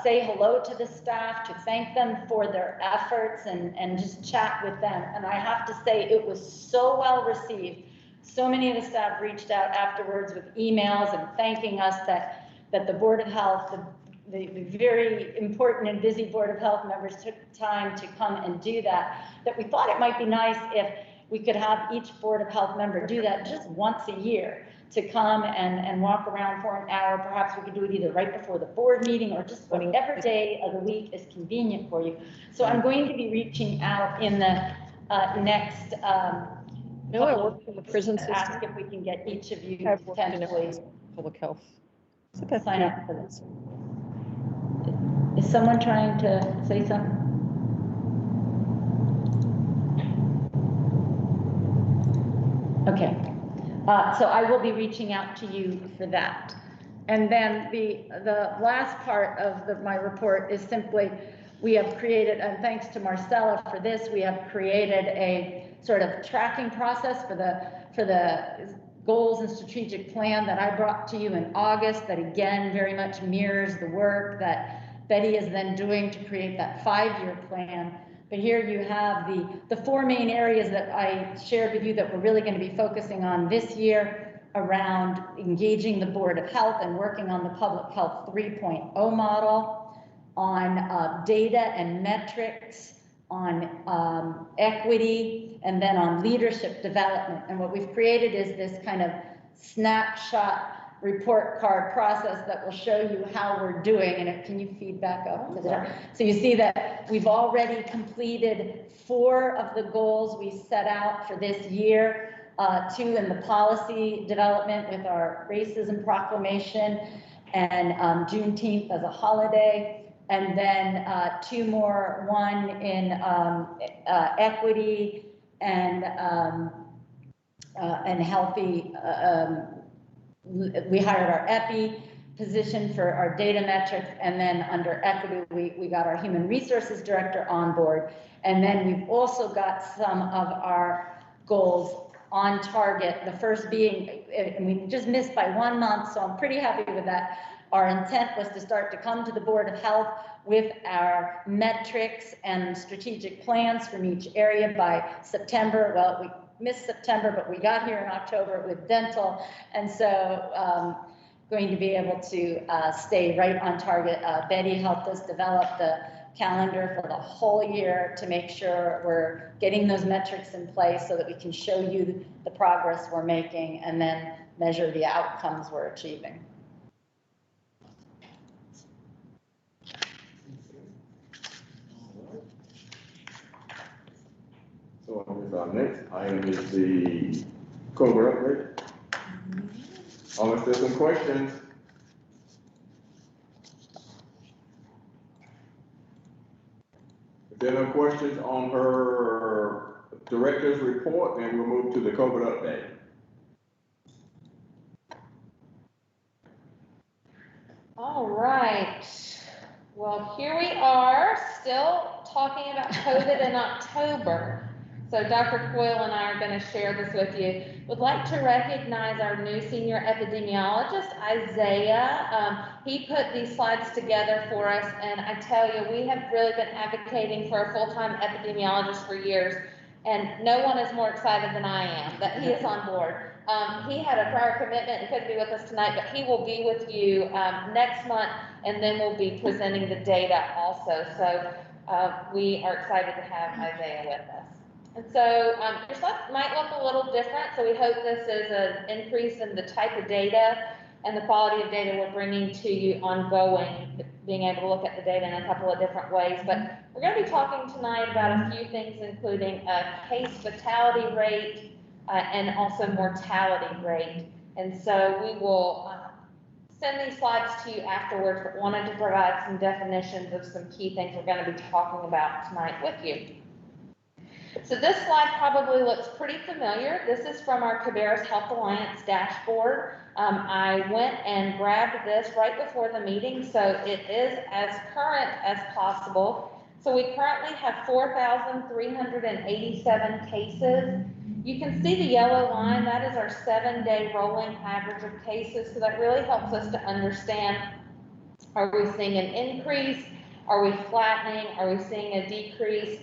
say hello to the staff, to thank them for their efforts and just chat with them. And I have to say, it was so well received. So many of the staff reached out afterwards with emails and thanking us that the Board of Health, the very important and busy Board of Health members took time to come and do that, that we thought it might be nice if we could have each Board of Health member do that just once a year, to come and walk around for an hour. Perhaps we could do it either right before the board meeting or just whatever day of the week is convenient for you. So I'm going to be reaching out in the next No, I work in the prison system. Ask if we can get each of you I've worked in potentially public health. sign up for this. Is someone trying to say something? Okay. So I will be reaching out to you for that. And then the last part of my report is simply, we have created, and thanks to Marcella for this, we have created a sort of tracking process for the goals and strategic plan that I brought to you in August, that again very much mirrors the work that Betty is then doing to create that 5-year plan. But here you have the 4 main areas that I shared with you that we're really going to be focusing on this year around engaging the Board of Health and working on the Public Health 3.0 model, on data and metrics, on equity, and then on leadership development. And what we've created is this kind of snapshot report card process that will show you how we're doing. And can you feed back up to that? So you see that we've already completed 4 of the goals we set out for this year, 2 in the policy development with our racism proclamation and Juneteenth as a holiday, and then 2 more, 1 in equity and healthy. We hired our EPI position for our data metrics, and then under equity, we got our human resources director on board. And then we've also got some of our goals on target. The first being, and we just missed by 1 month, so I'm pretty happy with that. Our intent was to start to come to the Board of Health with our metrics and strategic plans from each area by September. Well, we missed September, but we got here in October with dental, and so going to be able to stay right on target. Betty helped us develop the calendar for the whole year to make sure we're getting those metrics in place so that we can show you the progress we're making and then measure the outcomes we're achieving. So our next item is the COVID update. Unless there's some questions. If there are no questions on her director's report, then we'll move to the COVID update. Well, here we are, still talking about COVID in October. So Dr. Coyle and I are going to share this with you. Would like to recognize our new senior epidemiologist, Isaiah. He put these slides together for us, and I tell you, we have really been advocating for a full-time epidemiologist for years, and no one is more excited than I am that he is on board. He had a prior commitment and couldn't be with us tonight, but he will be with you next month, and then we'll be presenting the data also. So we are excited to have Isaiah with us. And so your slide might look a little different, so we hope this is an increase in the type of data and the quality of data we're bringing to you ongoing, being able to look at the data in a couple of different ways. But we're going to be talking tonight about a few things, including case fatality rate and also mortality rate. And so we will send these slides to you afterwards, but wanted to provide some definitions of some key things we're going to be talking about tonight with you. So this slide probably looks pretty familiar. This is from our Cabarrus Health Alliance dashboard. I went and grabbed this right before the meeting, so it is as current as possible. So we currently have 4,387 cases. You can see the yellow line, that is our 7-day rolling average of cases. So that really helps us to understand, are we seeing an increase? Are we flattening? Are we seeing a decrease?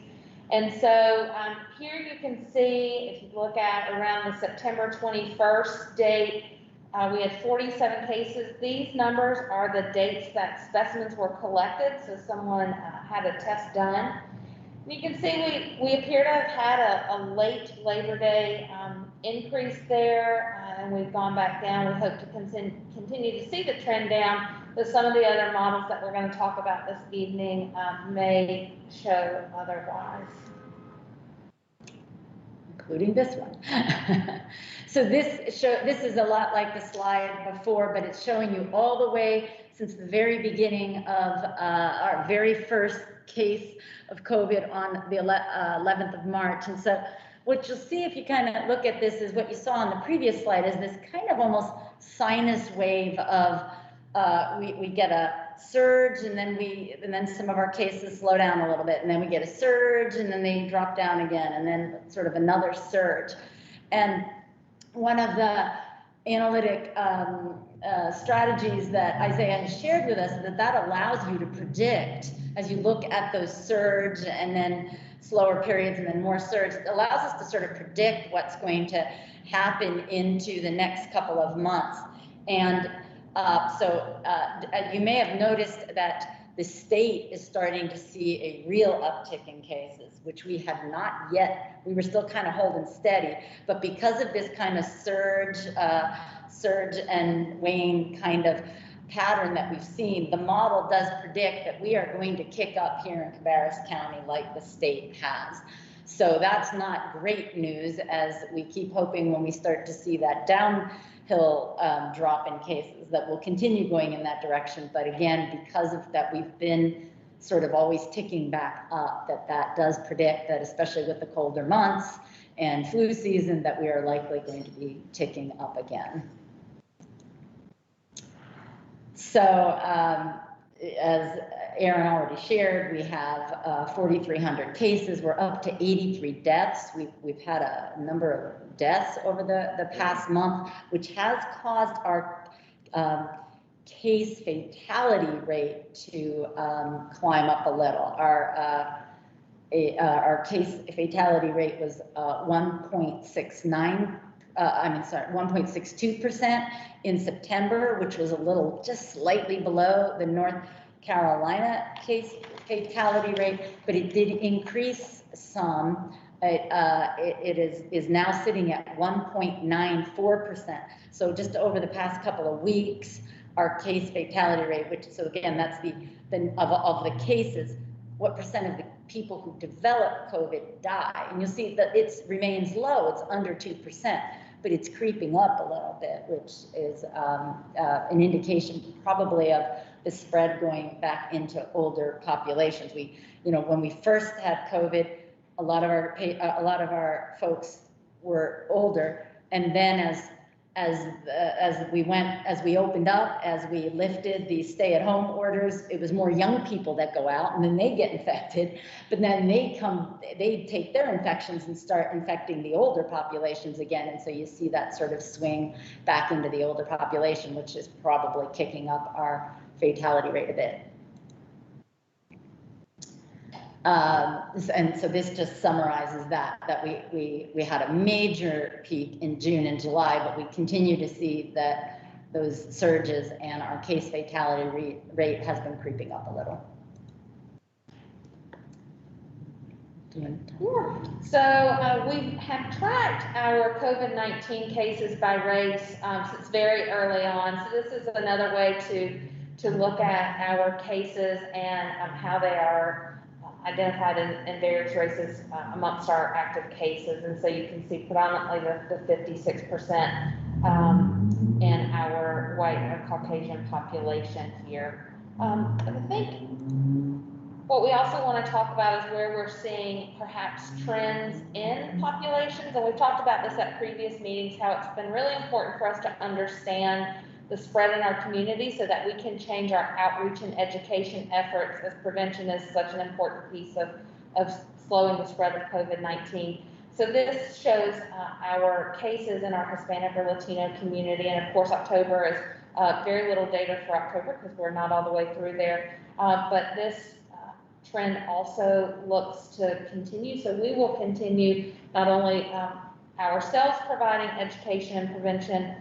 And so here you can see, if you look at around the September 21st date, we had 47 cases. These numbers are the dates that specimens were collected, so someone had a test done. And you can see we appear to have had a late Labor Day increase there, and we've gone back down. We hope to continue to see the trend down, but some of the other models that we're going to talk about this evening may show otherwise. Including this one. So this is a lot like the slide before, but it's showing you all the way since the very beginning of our very first case of COVID on the 11th of March. And so what you'll see if you kind of look at this is what you saw on the previous slide is this kind of almost sinus wave of we get a surge, and then some of our cases slow down a little bit, and then we get a surge, and then they drop down again, and then sort of another surge. And one of the analytic strategies that Isaiah has shared with us is that allows you to predict as you look at those surge and then slower periods and then more surge. It allows us to sort of predict what's going to happen into the next couple of months. And so you may have noticed that the state is starting to see a real uptick in cases, which we have not yet. We were still kind of holding steady, but because of this kind of surge and wane kind of pattern that we've seen, the model does predict that we are going to kick up here in Cabarrus County like the state has. So that's not great news, as we keep hoping when we start to see that downhill drop in cases that will continue going in that direction. But again, because of that, we've been sort of always ticking back up, that does predict that, especially with the colder months and flu season, that we are likely going to be ticking up again. So as Aaron already shared, we have 4,300 cases. We're up to 83 deaths. We've had a number of deaths over the past month, which has caused our case fatality rate to climb up a little. Our case fatality rate was 1.62% in September, which was a little, just slightly below the North Carolina case fatality rate, but it did increase some. It is now sitting at 1.94%. So just over the past couple of weeks, our case fatality rate, which, so again, that's of the cases, what percent of the people who develop COVID die? And you'll see that it remains low. It's under 2%. But it's creeping up a little bit, which is an indication probably of the spread going back into older populations. When we first had COVID, a lot of our folks were older, and then as we opened up, as we lifted the stay-at-home orders, it was more young people that go out and then they get infected, but then they take their infections and start infecting the older populations again. And so you see that sort of swing back into the older population, which is probably kicking up our fatality rate a bit. And so this just summarizes that we had a major peak in June and July, but we continue to see that those surges and our case fatality rate has been creeping up a little. So we have tracked our COVID-19 cases by race since very early on. So this is another way to look at our cases and how they are identified in various races amongst our active cases. And so you can see predominantly the 56% in our white or Caucasian population here. I think what we also want to talk about is where we're seeing perhaps trends in populations. And we've talked about this at previous meetings, how it's been really important for us to understand the spread in our community so that we can change our outreach and education efforts, as prevention is such an important piece of slowing the spread of COVID-19. So this shows our cases in our Hispanic or Latino community. And of course, October is very little data for October because we're not all the way through there. But this trend also looks to continue. So we will continue not only ourselves providing education and prevention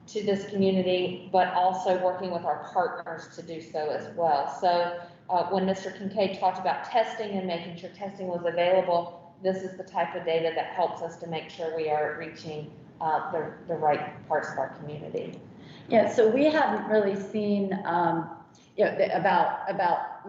to this community, but also working with our partners to do so as well. So when Mr. Kincaid talked about testing and making sure testing was available, this is the type of data that helps us to make sure we are reaching the right parts of our community. Yeah, so we haven't really seen, about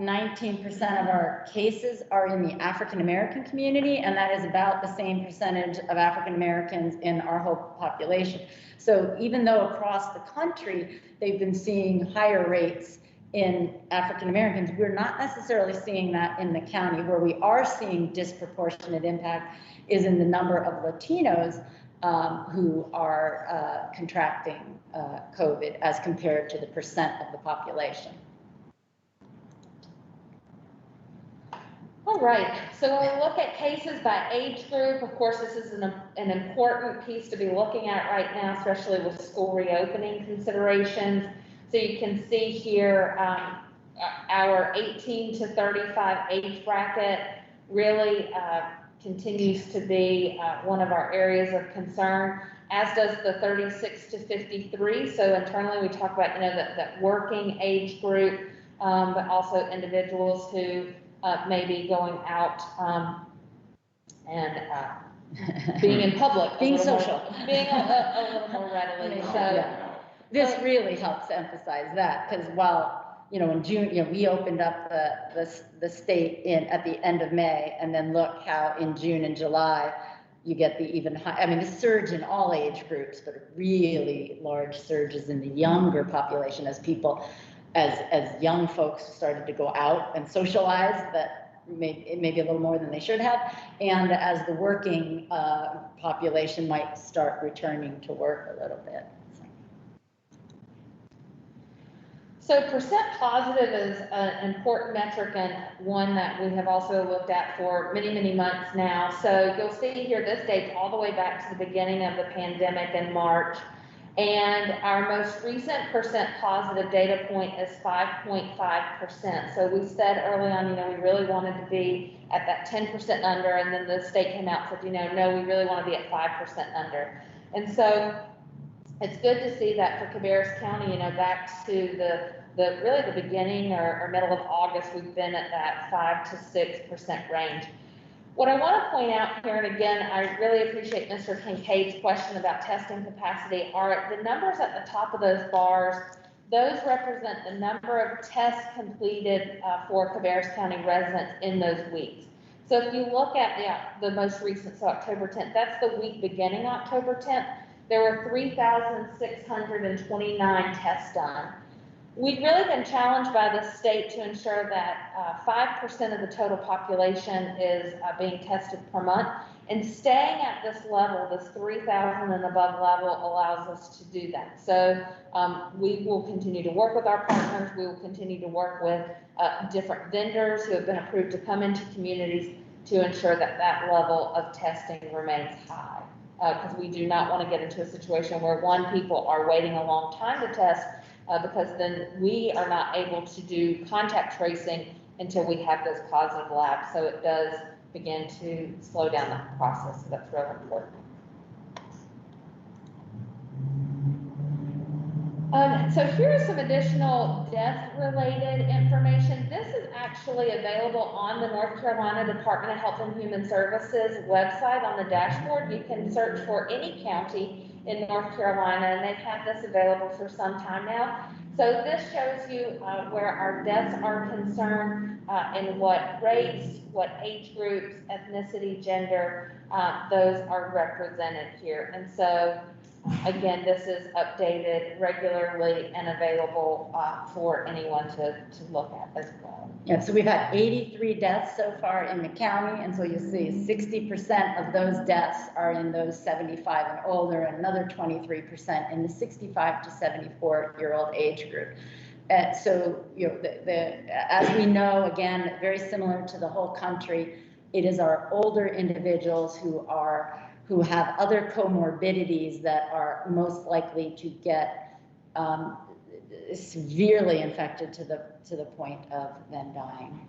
19% of our cases are in the African American community, and that is about the same percentage of African Americans in our whole population. So even though across the country they've been seeing higher rates in African Americans, we're not necessarily seeing that in the county. Where we are seeing disproportionate impact is in the number of Latinos who are contracting COVID as compared to the percent of the population. All right, so when we look at cases by age group, of course, this is an important piece to be looking at right now, especially with school reopening considerations. So you can see here our 18 to 35 age bracket really continues to be one of our areas of concern, as does the 36 to 53. So internally we talk about, that working age group, but also individuals who may be going out and being in public. Being social. Being a little more readily. So yeah. This really helps emphasize that, because while, in June, we opened up the state at the end of May, and then look how in June and July, you get the even high, the surge in all age groups, but really large surges in the younger population as young folks started to go out and socialize, that maybe a little more than they should have, and as the working population might start returning to work a little bit. So percent positive is an important metric, and one that we have also looked at for many, many months now. So you'll see here, this dates all the way back to the beginning of the pandemic in March. And our most recent percent positive data point is 5.5%. So we said early on, we really wanted to be at that 10% under, and then the state came out and said, no, we really want to be at 5% under. And so it's good to see that for Cabarrus County, back to really the beginning or middle of August, we've been at that 5 to 6% range. What I want to point out here, and again, I really appreciate Mr. Kincaid's question about testing capacity, are the numbers at the top of those bars. Those represent the number of tests completed for Cabarrus County residents in those weeks. So if you look at the most recent, so October 10th, that's the week beginning October 10th, there were 3,629 tests done. we've really been challenged by the state to ensure that 5% of the total population is being tested per month. And staying at this level, this 3,000 and above level, allows us to do that. So we will continue to work with our partners. We will continue to work with different vendors who have been approved to come into communities to ensure that that level of testing remains high. Because we do not want to get into a situation where people are waiting a long time to test, because then we are not able to do contact tracing until we have those positive labs. So it does begin to slow down that process. So that's really important. So here is some additional death-related information. This is actually available on the North Carolina Department of Health and Human Services website on the dashboard. You can search for any county in North Carolina, and they've had this available for some time now. So this shows you where our deaths are concerned, and what race, what age groups, ethnicity, gender, those are represented here. And so again, this is updated regularly and available for anyone to look at as well. Yeah, so we've had 83 deaths so far in the county, and so you'll see 60% of those deaths are in those 75 and older, and another 23% in the 65 to 74-year-old age group. So, you know, as we know, again, very similar to the whole country, it is our older individuals who have other comorbidities that are most likely to get severely infected to the point of them dying.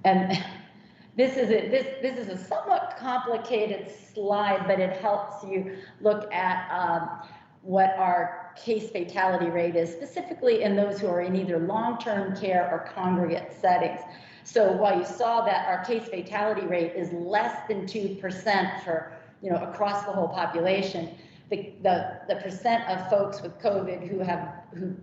And this is a somewhat complicated slide, but it helps you look at what our case fatality rate is, specifically in those who are in either long-term care or congregate settings. So while you saw that our case fatality rate is less than 2% for, you know, across the whole population, the percent of folks with COVID who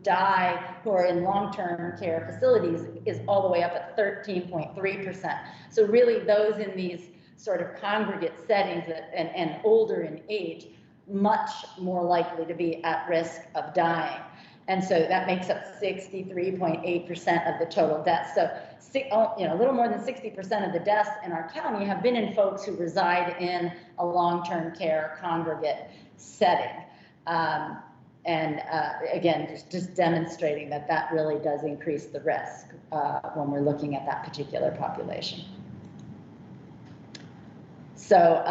die, who are in long-term care facilities, is all the way up at 13.3%. So really those in these sort of congregate settings and older in age, much more likely to be at risk of dying. And so that makes up 63.8% of the total deaths. So, you know, a little more than 60% of the deaths in our county have been in folks who reside in a long-term care congregate setting. Again, just demonstrating that really does increase the risk when we're looking at that particular population. So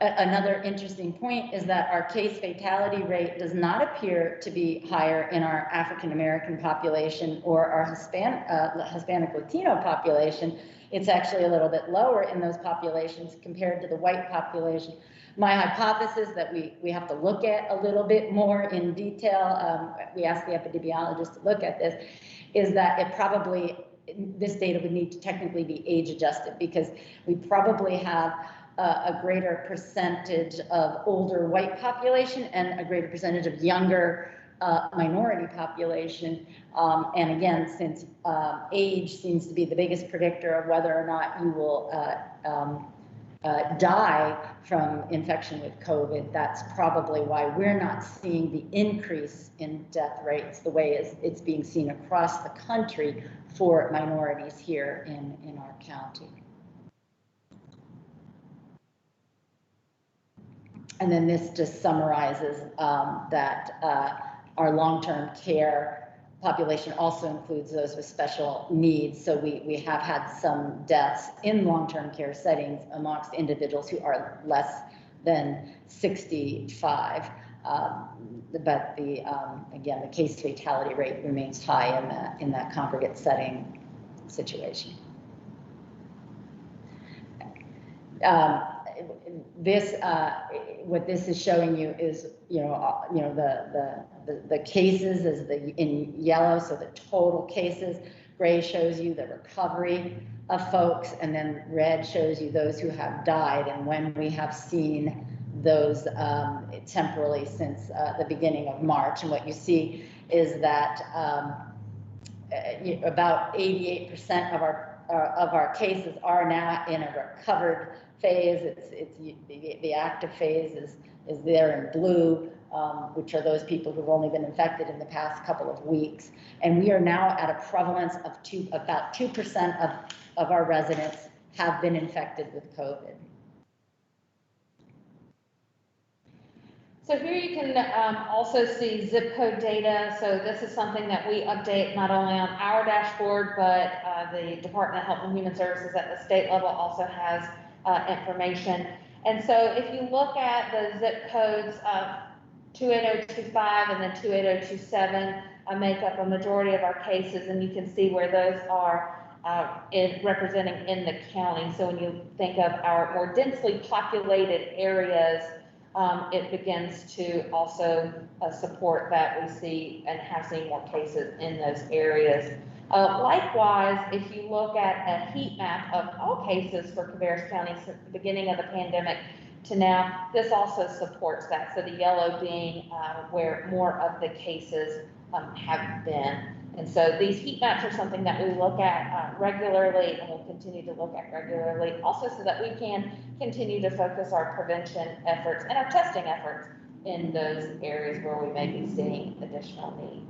another interesting point is that our case fatality rate does not appear to be higher in our African American population or our Hispanic Latino population. It's actually a little bit lower in those populations compared to the white population. My hypothesis that we have to look at a little bit more in detail, we asked the epidemiologist to look at this, is that this data would need to technically be age adjusted, because we probably have a greater percentage of older white population and a greater percentage of younger minority population. And again, since age seems to be the biggest predictor of whether or not you will die from infection with COVID, that's probably why we're not seeing the increase in death rates the way it's being seen across the country for minorities here in our county. And then this just summarizes that our long-term care population also includes those with special needs. So we have had some deaths in long-term care settings amongst individuals who are less than 65. But again, the case fatality rate remains high in that congregate setting situation. What this is showing you is, the cases is in yellow, so the total cases. Gray shows you the recovery of folks, and then red shows you those who have died and when we have seen those temporally since the beginning of March. And what you see is that about 88% of our cases are now in a recovered phase. It's the active phase is there in blue, which are those people who've only been infected in the past couple of weeks. And we are now at a prevalence of about 2% of our residents have been infected with COVID. So here you can also see zip code data. So this is something that we update not only on our dashboard, but the Department of Health and Human Services at the state level also has information. And so if you look at the zip codes of 28025 and then 28027 make up a majority of our cases, and you can see where those are representing in the county. So when you think of our more densely populated areas, it begins to also support that we see and have seen more cases in those areas. Likewise, if you look at a heat map of all cases for Cabarrus County since the beginning of the pandemic to now, this also supports that. So the yellow being where more of the cases have been. And so these heat maps are something that we look at regularly and will continue to look at regularly, also so that we can continue to focus our prevention efforts and our testing efforts in those areas where we may be seeing additional need.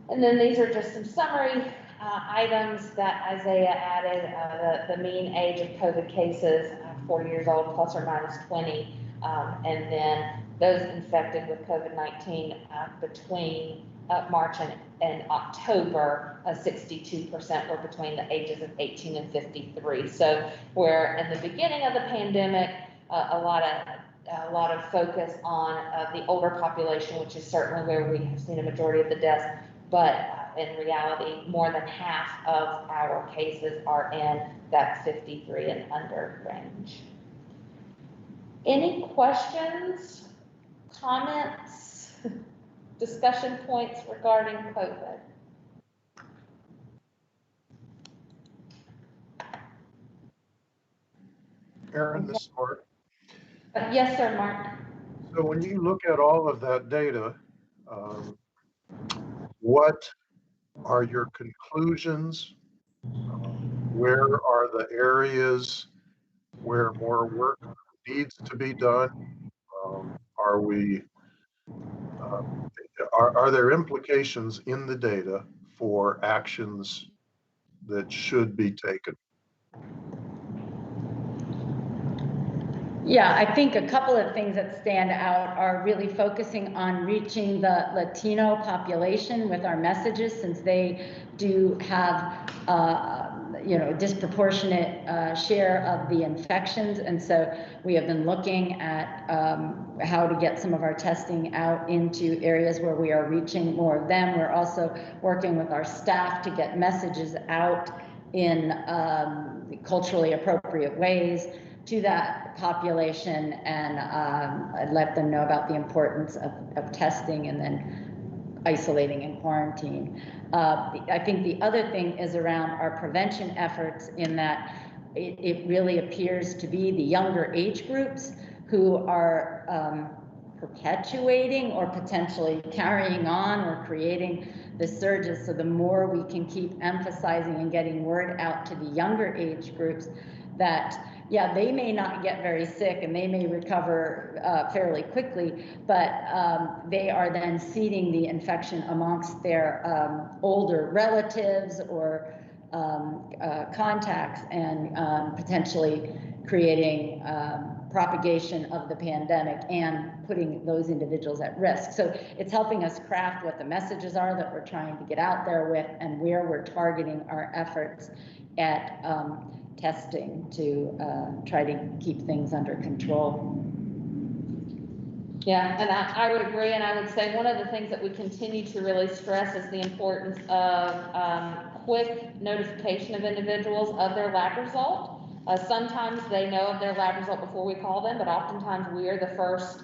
And then these are just some summary items that Isaiah added. The mean age of COVID cases, 40 years old plus or minus 20, and then those infected with COVID-19 between March and October, 62% were between the ages of 18 and 53. So where in the beginning of the pandemic, a lot of focus on the older population, which is certainly where we have seen a majority of the deaths, but in reality, more than half of our cases are in that 53 and under range. Any questions, comments, discussion points regarding COVID? Aaron, this is Mark. Yes, sir, Mark. So when you look at all of that data, what are your conclusions? Where are the areas where more work needs to be done? Are there implications in the data for actions that should be taken? Yeah, I think a couple of things that stand out are really focusing on reaching the Latino population with our messages, since they do have disproportionate share of the infections. And so we have been looking at how to get some of our testing out into areas where we are reaching more of them. We're also working with our staff to get messages out in culturally appropriate ways to that population, and let them know about the importance of testing and then isolating and quarantine. I think the other thing is around our prevention efforts, in that it really appears to be the younger age groups who are perpetuating or potentially carrying on or creating the surges. So the more we can keep emphasizing and getting word out to the younger age groups that, yeah, they may not get very sick and they may recover fairly quickly, but they are then seeding the infection amongst their older relatives or contacts, and potentially creating propagation of the pandemic and putting those individuals at risk. So it's helping us craft what the messages are that we're trying to get out there with, and where we're targeting our efforts at testing to try to keep things under control. Yeah, and I would agree, and I would say one of the things that we continue to really stress is the importance of quick notification of individuals of their lab result. Sometimes they know of their lab result before we call them, but oftentimes we are the first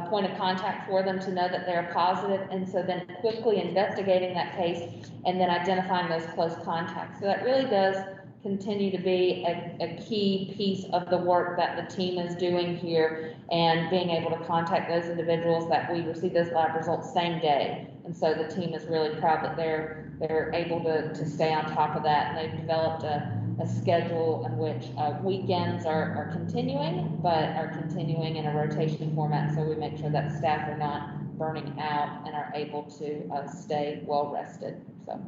point of contact for them to know that they're positive, and so then quickly investigating that case and then identifying those close contacts. So that really does continue to be a key piece of the work that the team is doing here, and being able to contact those individuals that we receive those lab results same day And so the team is really proud that they're able to stay on top of that, and they've developed a schedule in which weekends are continuing, but are continuing in a rotation format, so we make sure that staff are not burning out and are able to stay well rested. So,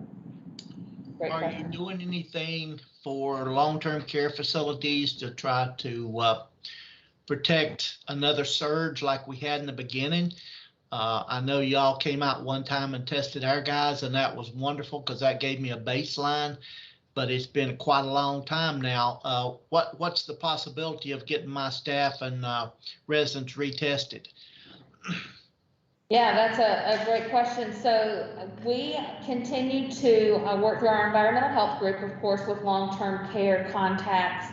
great Are question. you doing anything for long-term care facilities to try to protect another surge like we had in the beginning? I know y'all came out one time and tested our guys, and that was wonderful because that gave me a baseline, but it's been quite a long time now. What's the possibility of getting my staff and residents retested? Yeah, that's a great question. So we continue to work through our environmental health group, of course, with long-term care contacts.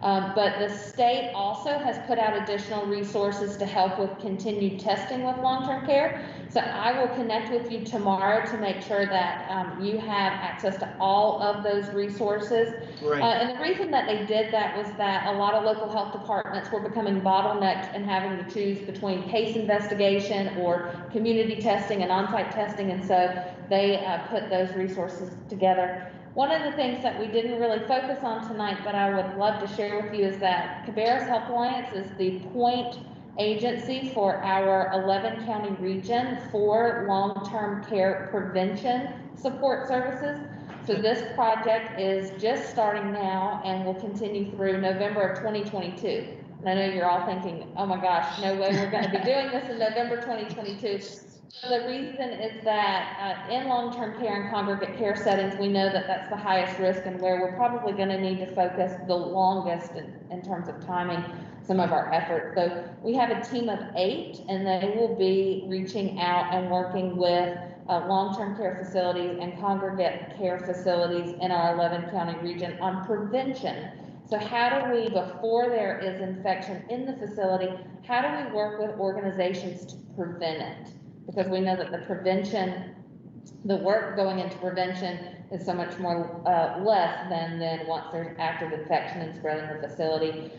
But the state also has put out additional resources to help with continued testing with long-term care. So I will connect with you tomorrow to make sure that you have access to all of those resources. Great. And the reason that they did that was that a lot of local health departments were becoming bottlenecked and having to choose between case investigation or community testing and on-site testing. And so they put those resources together. One of the things that we didn't really focus on tonight, but I would love to share with you, is that Cabarrus Health Alliance is the point agency for our 11 county region for long-term care prevention support services. So this project is just starting now and will continue through November of 2022. And I know you're all thinking, oh my gosh, no way we're going to be doing this in November 2022. So the reason is that in long-term care and congregate care settings, we know that that's the highest risk and where we're probably going to need to focus the longest in terms of timing some of our efforts. So we have a team of 8, and they will be reaching out and working with long-term care facilities and congregate care facilities in our 11 county region on prevention. So how do we, before there is infection in the facility, how do we work with organizations to prevent it? Because we know that the work going into prevention is so much more less than once there's active infection and spread in the facility.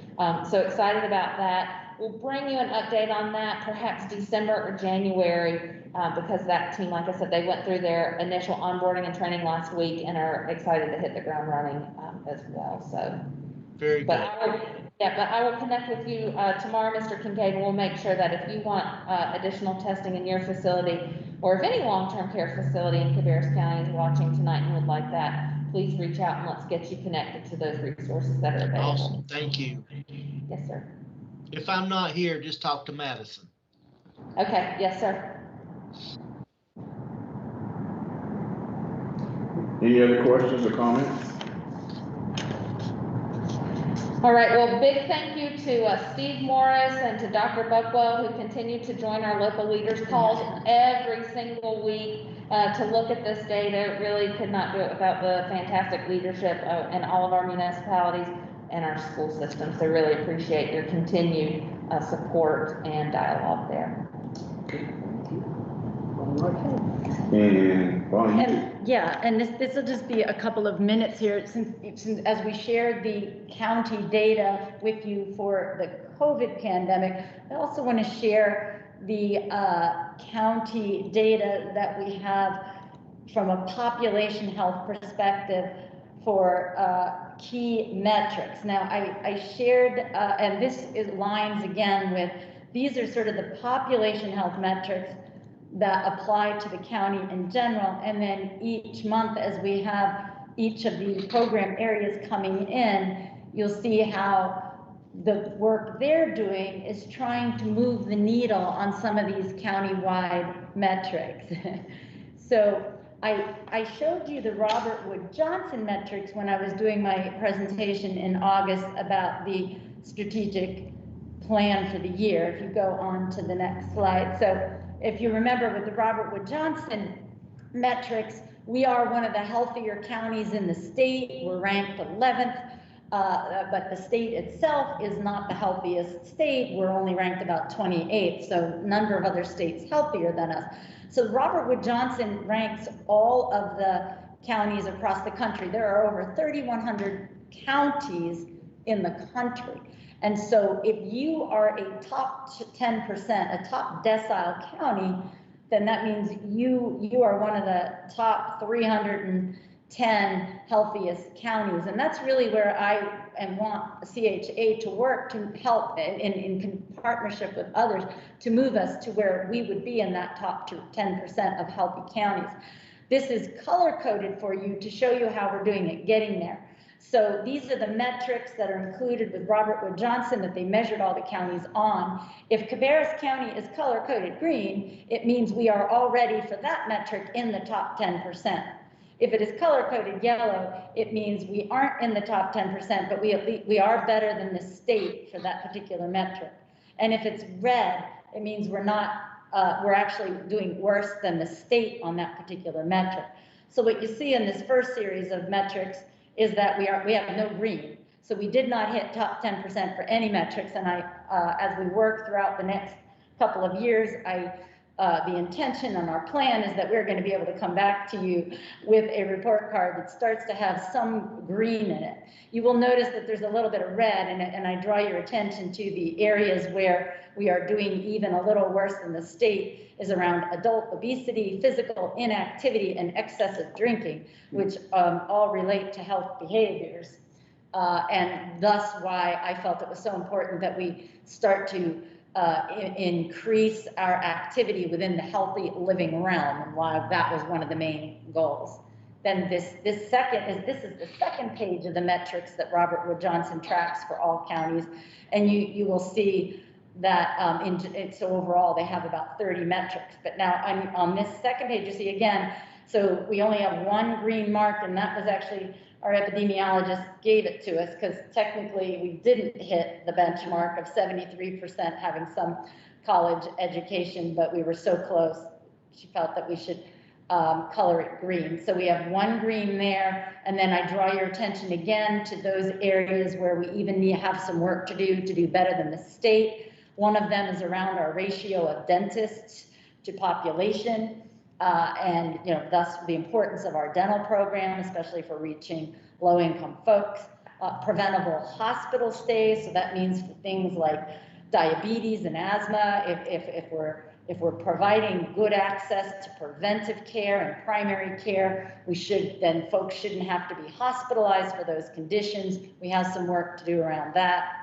So excited about that. We'll bring you an update on that, perhaps December or January, because that team, like I said, they went through their initial onboarding and training last week and are excited to hit the ground running as well. So very good. But I will connect with you tomorrow, Mr. Kincaid, and we'll make sure that if you want additional testing in your facility, or if any long-term care facility in Cabarrus County is watching tonight and would like that, please reach out and let's get you connected to those resources that are available. Awesome, thank you. Yes, sir. If I'm not here, just talk to Madison. Okay, yes, sir. Any other questions or comments? All right, well, big thank you to Steve Morris and to Dr. Buckwell, who continue to join our local leaders calls every single week to look at this data. Really could not do it without the fantastic leadership in all of our municipalities and our school systems. So really appreciate your continued support and dialogue there. And yeah, and this will just be a couple of minutes here since as we shared the county data with you for the COVID pandemic, I also want to share the county data that we have from a population health perspective for key metrics. Now, I shared, and this is lines again with, these are sort of the population health metrics that apply to the county in general. And then each month, as we have each of these program areas coming in, you'll see how the work they're doing is trying to move the needle on some of these county-wide metrics. So I showed you the Robert Wood Johnson metrics when I was doing my presentation in August about the strategic plan for the year. If you go on to the next slide. So if you remember with the Robert Wood Johnson metrics, we are one of the healthier counties in the state. We're ranked 11th, but the state itself is not the healthiest state. We're only ranked about 28th, so a number of other states healthier than us. So Robert Wood Johnson ranks all of the counties across the country. There are over 3,100 counties in the country. And so if you are a top 10%, a top decile county, then that means you are one of the top 310 healthiest counties. And that's really where I want CHA to work to help in partnership with others to move us to where we would be in that top 10% of healthy counties. This is color coded for you to show you how we're doing it, getting there. So these are the metrics that are included with Robert Wood Johnson that they measured all the counties on. If Cabarrus County is color coded green, it means we are already for that metric in the top 10%. If it is color coded yellow, it means we aren't in the top 10%, but we are better than the state for that particular metric. And if it's red, it means we're actually doing worse than the state on that particular metric. So what you see in this first series of metrics is that we have no green. So we did not hit top 10% for any metrics. And as we work throughout the next couple of years, the intention and our plan is that we're going to be able to come back to you with a report card that starts to have some green in it. You will notice that there's a little bit of red, and I draw your attention to the areas where we are doing even a little worse than the state is around adult obesity, physical inactivity, and excessive drinking, which all relate to health behaviors. And thus why I felt it was so important that we start to increase our activity within the healthy living realm, and why that was one of the main goals. Then this is the second page of the metrics that Robert Wood Johnson tracks for all counties, and you will see that so overall they have about 30 metrics. But now on this second page, you see again, so we only have one green mark, and that was actually our epidemiologist gave it to us because technically we didn't hit the benchmark of 73% having some college education, but we were so close, she felt that we should color it green. So we have one green there, and then I draw your attention again to those areas where we even have some work to do better than the state. One of them is around our ratio of dentists to population. And thus the importance of our dental program, especially for reaching low-income folks. Preventable hospital stays, so that means for things like diabetes and asthma. If we're providing good access to preventive care and primary care, folks shouldn't have to be hospitalized for those conditions. We have some work to do around that.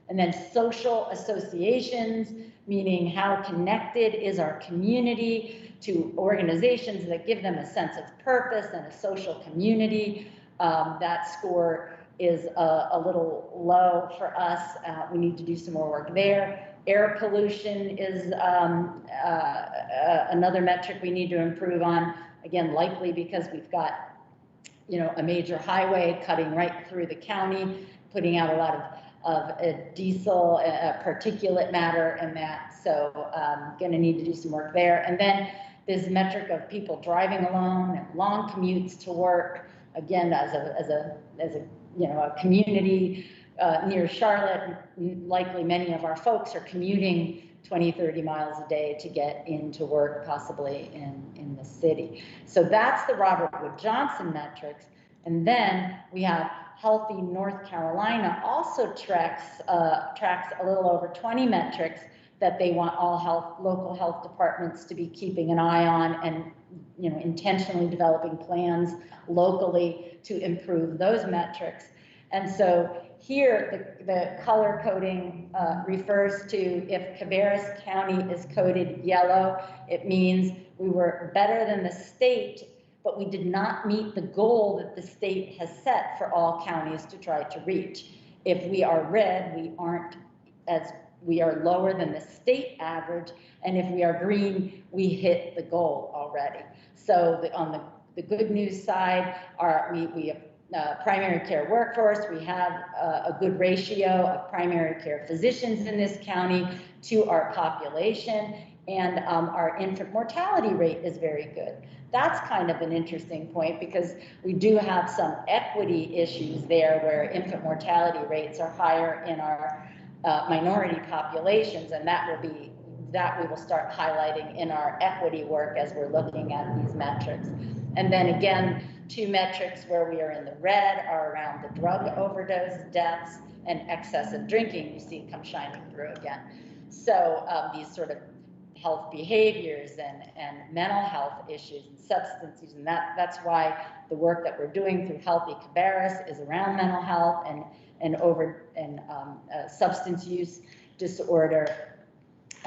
And then social associations, meaning how connected is our community to organizations that give them a sense of purpose and a social community. That score is a little low for us. We need to do some more work there. Air pollution is another metric we need to improve on. Again, likely because we've got, a major highway cutting right through the county, putting out a lot of diesel, particulate matter and that. So gonna need to do some work there. And then this metric of people driving alone and long commutes to work, again, as a community near Charlotte, likely many of our folks are commuting 20, 30 miles a day to get into work, possibly in the city. So that's the Robert Wood Johnson metrics. And then we have Healthy North Carolina also tracks a little over 20 metrics that they want all local health departments to be keeping an eye on, and intentionally developing plans locally to improve those metrics. And so here the color coding refers to if Cabarrus County is coded yellow, it means we were better than the state, but we did not meet the goal that the state has set for all counties to try to reach. If we are red, we are lower than the state average, and if we are green, we hit the goal already. So on the good news side, we have primary care workforce. We have a good ratio of primary care physicians in this county to our population, and our infant mortality rate is very good. That's kind of an interesting point because we do have some equity issues there where infant mortality rates are higher in our minority populations, and that we will start highlighting in our equity work as we're looking at these metrics. And then again, two metrics where we are in the red are around the drug overdose deaths and excessive drinking. You see it come shining through again. So these sort of health behaviors and mental health issues and substance use. And that's why the work that we're doing through Healthy Cabarrus is around mental health and substance use disorder,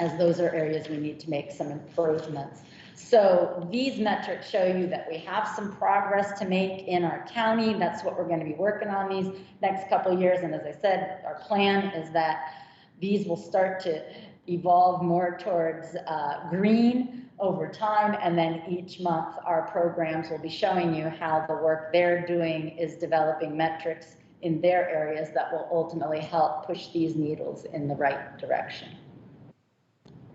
as those are areas we need to make some improvements. So these metrics show you that we have some progress to make in our county. That's what we're going to be working on these next couple of years. And as I said, our plan is that these will start to evolve more towards green over time. And then each month, our programs will be showing you how the work they're doing is developing metrics in their areas that will ultimately help push these needles in the right direction.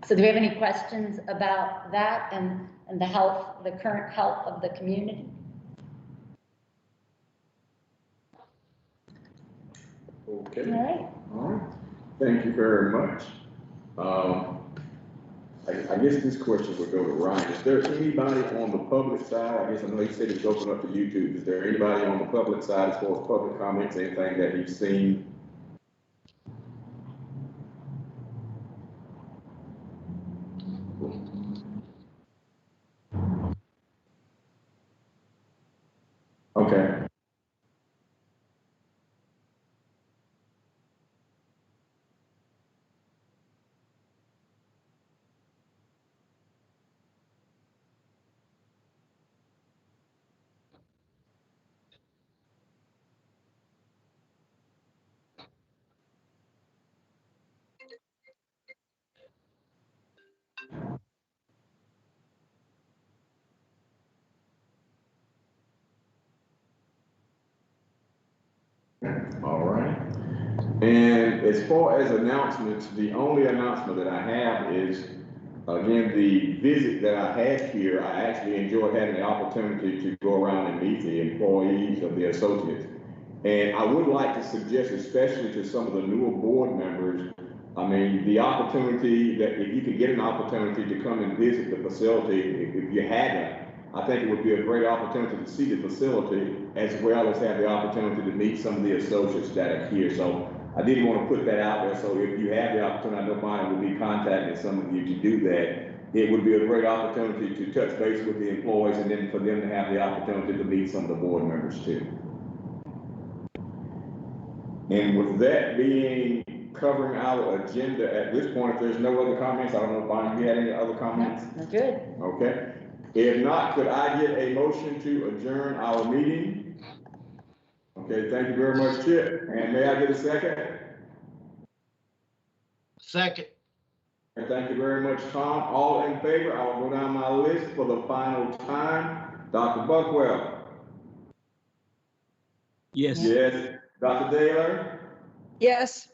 So do we have any questions about that and the health, the current health of the community? Okay. All right. Thank you very much. I guess this question would go to Ryan. Is there anybody on the public side? I guess I know you said it's open up to YouTube. Is there anybody on the public side as far as public comments, anything that you've seen? Okay. All right. And as far as announcements, the only announcement that I have is, again, the visit that I had here, I actually enjoyed having the opportunity to go around and meet the employees of the associates. And I would like to suggest, especially to some of the newer board members, I mean, the opportunity that if you could get an opportunity to come and visit the facility, if you haven't, I think it would be a great opportunity to see the facility as well as have the opportunity to meet some of the associates that are here. So I didn't want to put that out there. So if you have the opportunity, I know mine will be contacting some of you to do that. It would be a great opportunity to touch base with the employees and then for them to have the opportunity to meet some of the board members too. And with that being covering our agenda at this point, if there's no other comments, I don't know, Bonnie, if you had any other comments? No, good. Okay. If not, could I get a motion to adjourn our meeting? Okay, thank you very much, Chip. And may I get a second? Second. And thank you very much, Tom. All in favor? I will go down my list for the final time. Dr. Buckwell? Yes. Yes. Dr. Daler? Yes.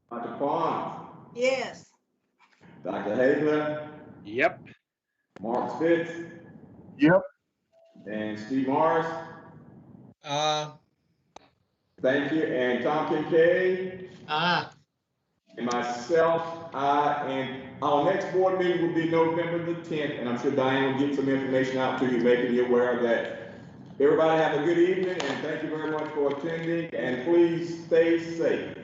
Dr. Pond? Yes. Dr. Hagler? Yep. Mark Spitz? Yep. And Steve Morris? Thank you. And Tom Kincaid? And myself, and our next board meeting will be November the 10th, and I'm sure Diane will get some information out to you, making you aware of that. Everybody have a good evening, and thank you very much for attending, and please stay safe.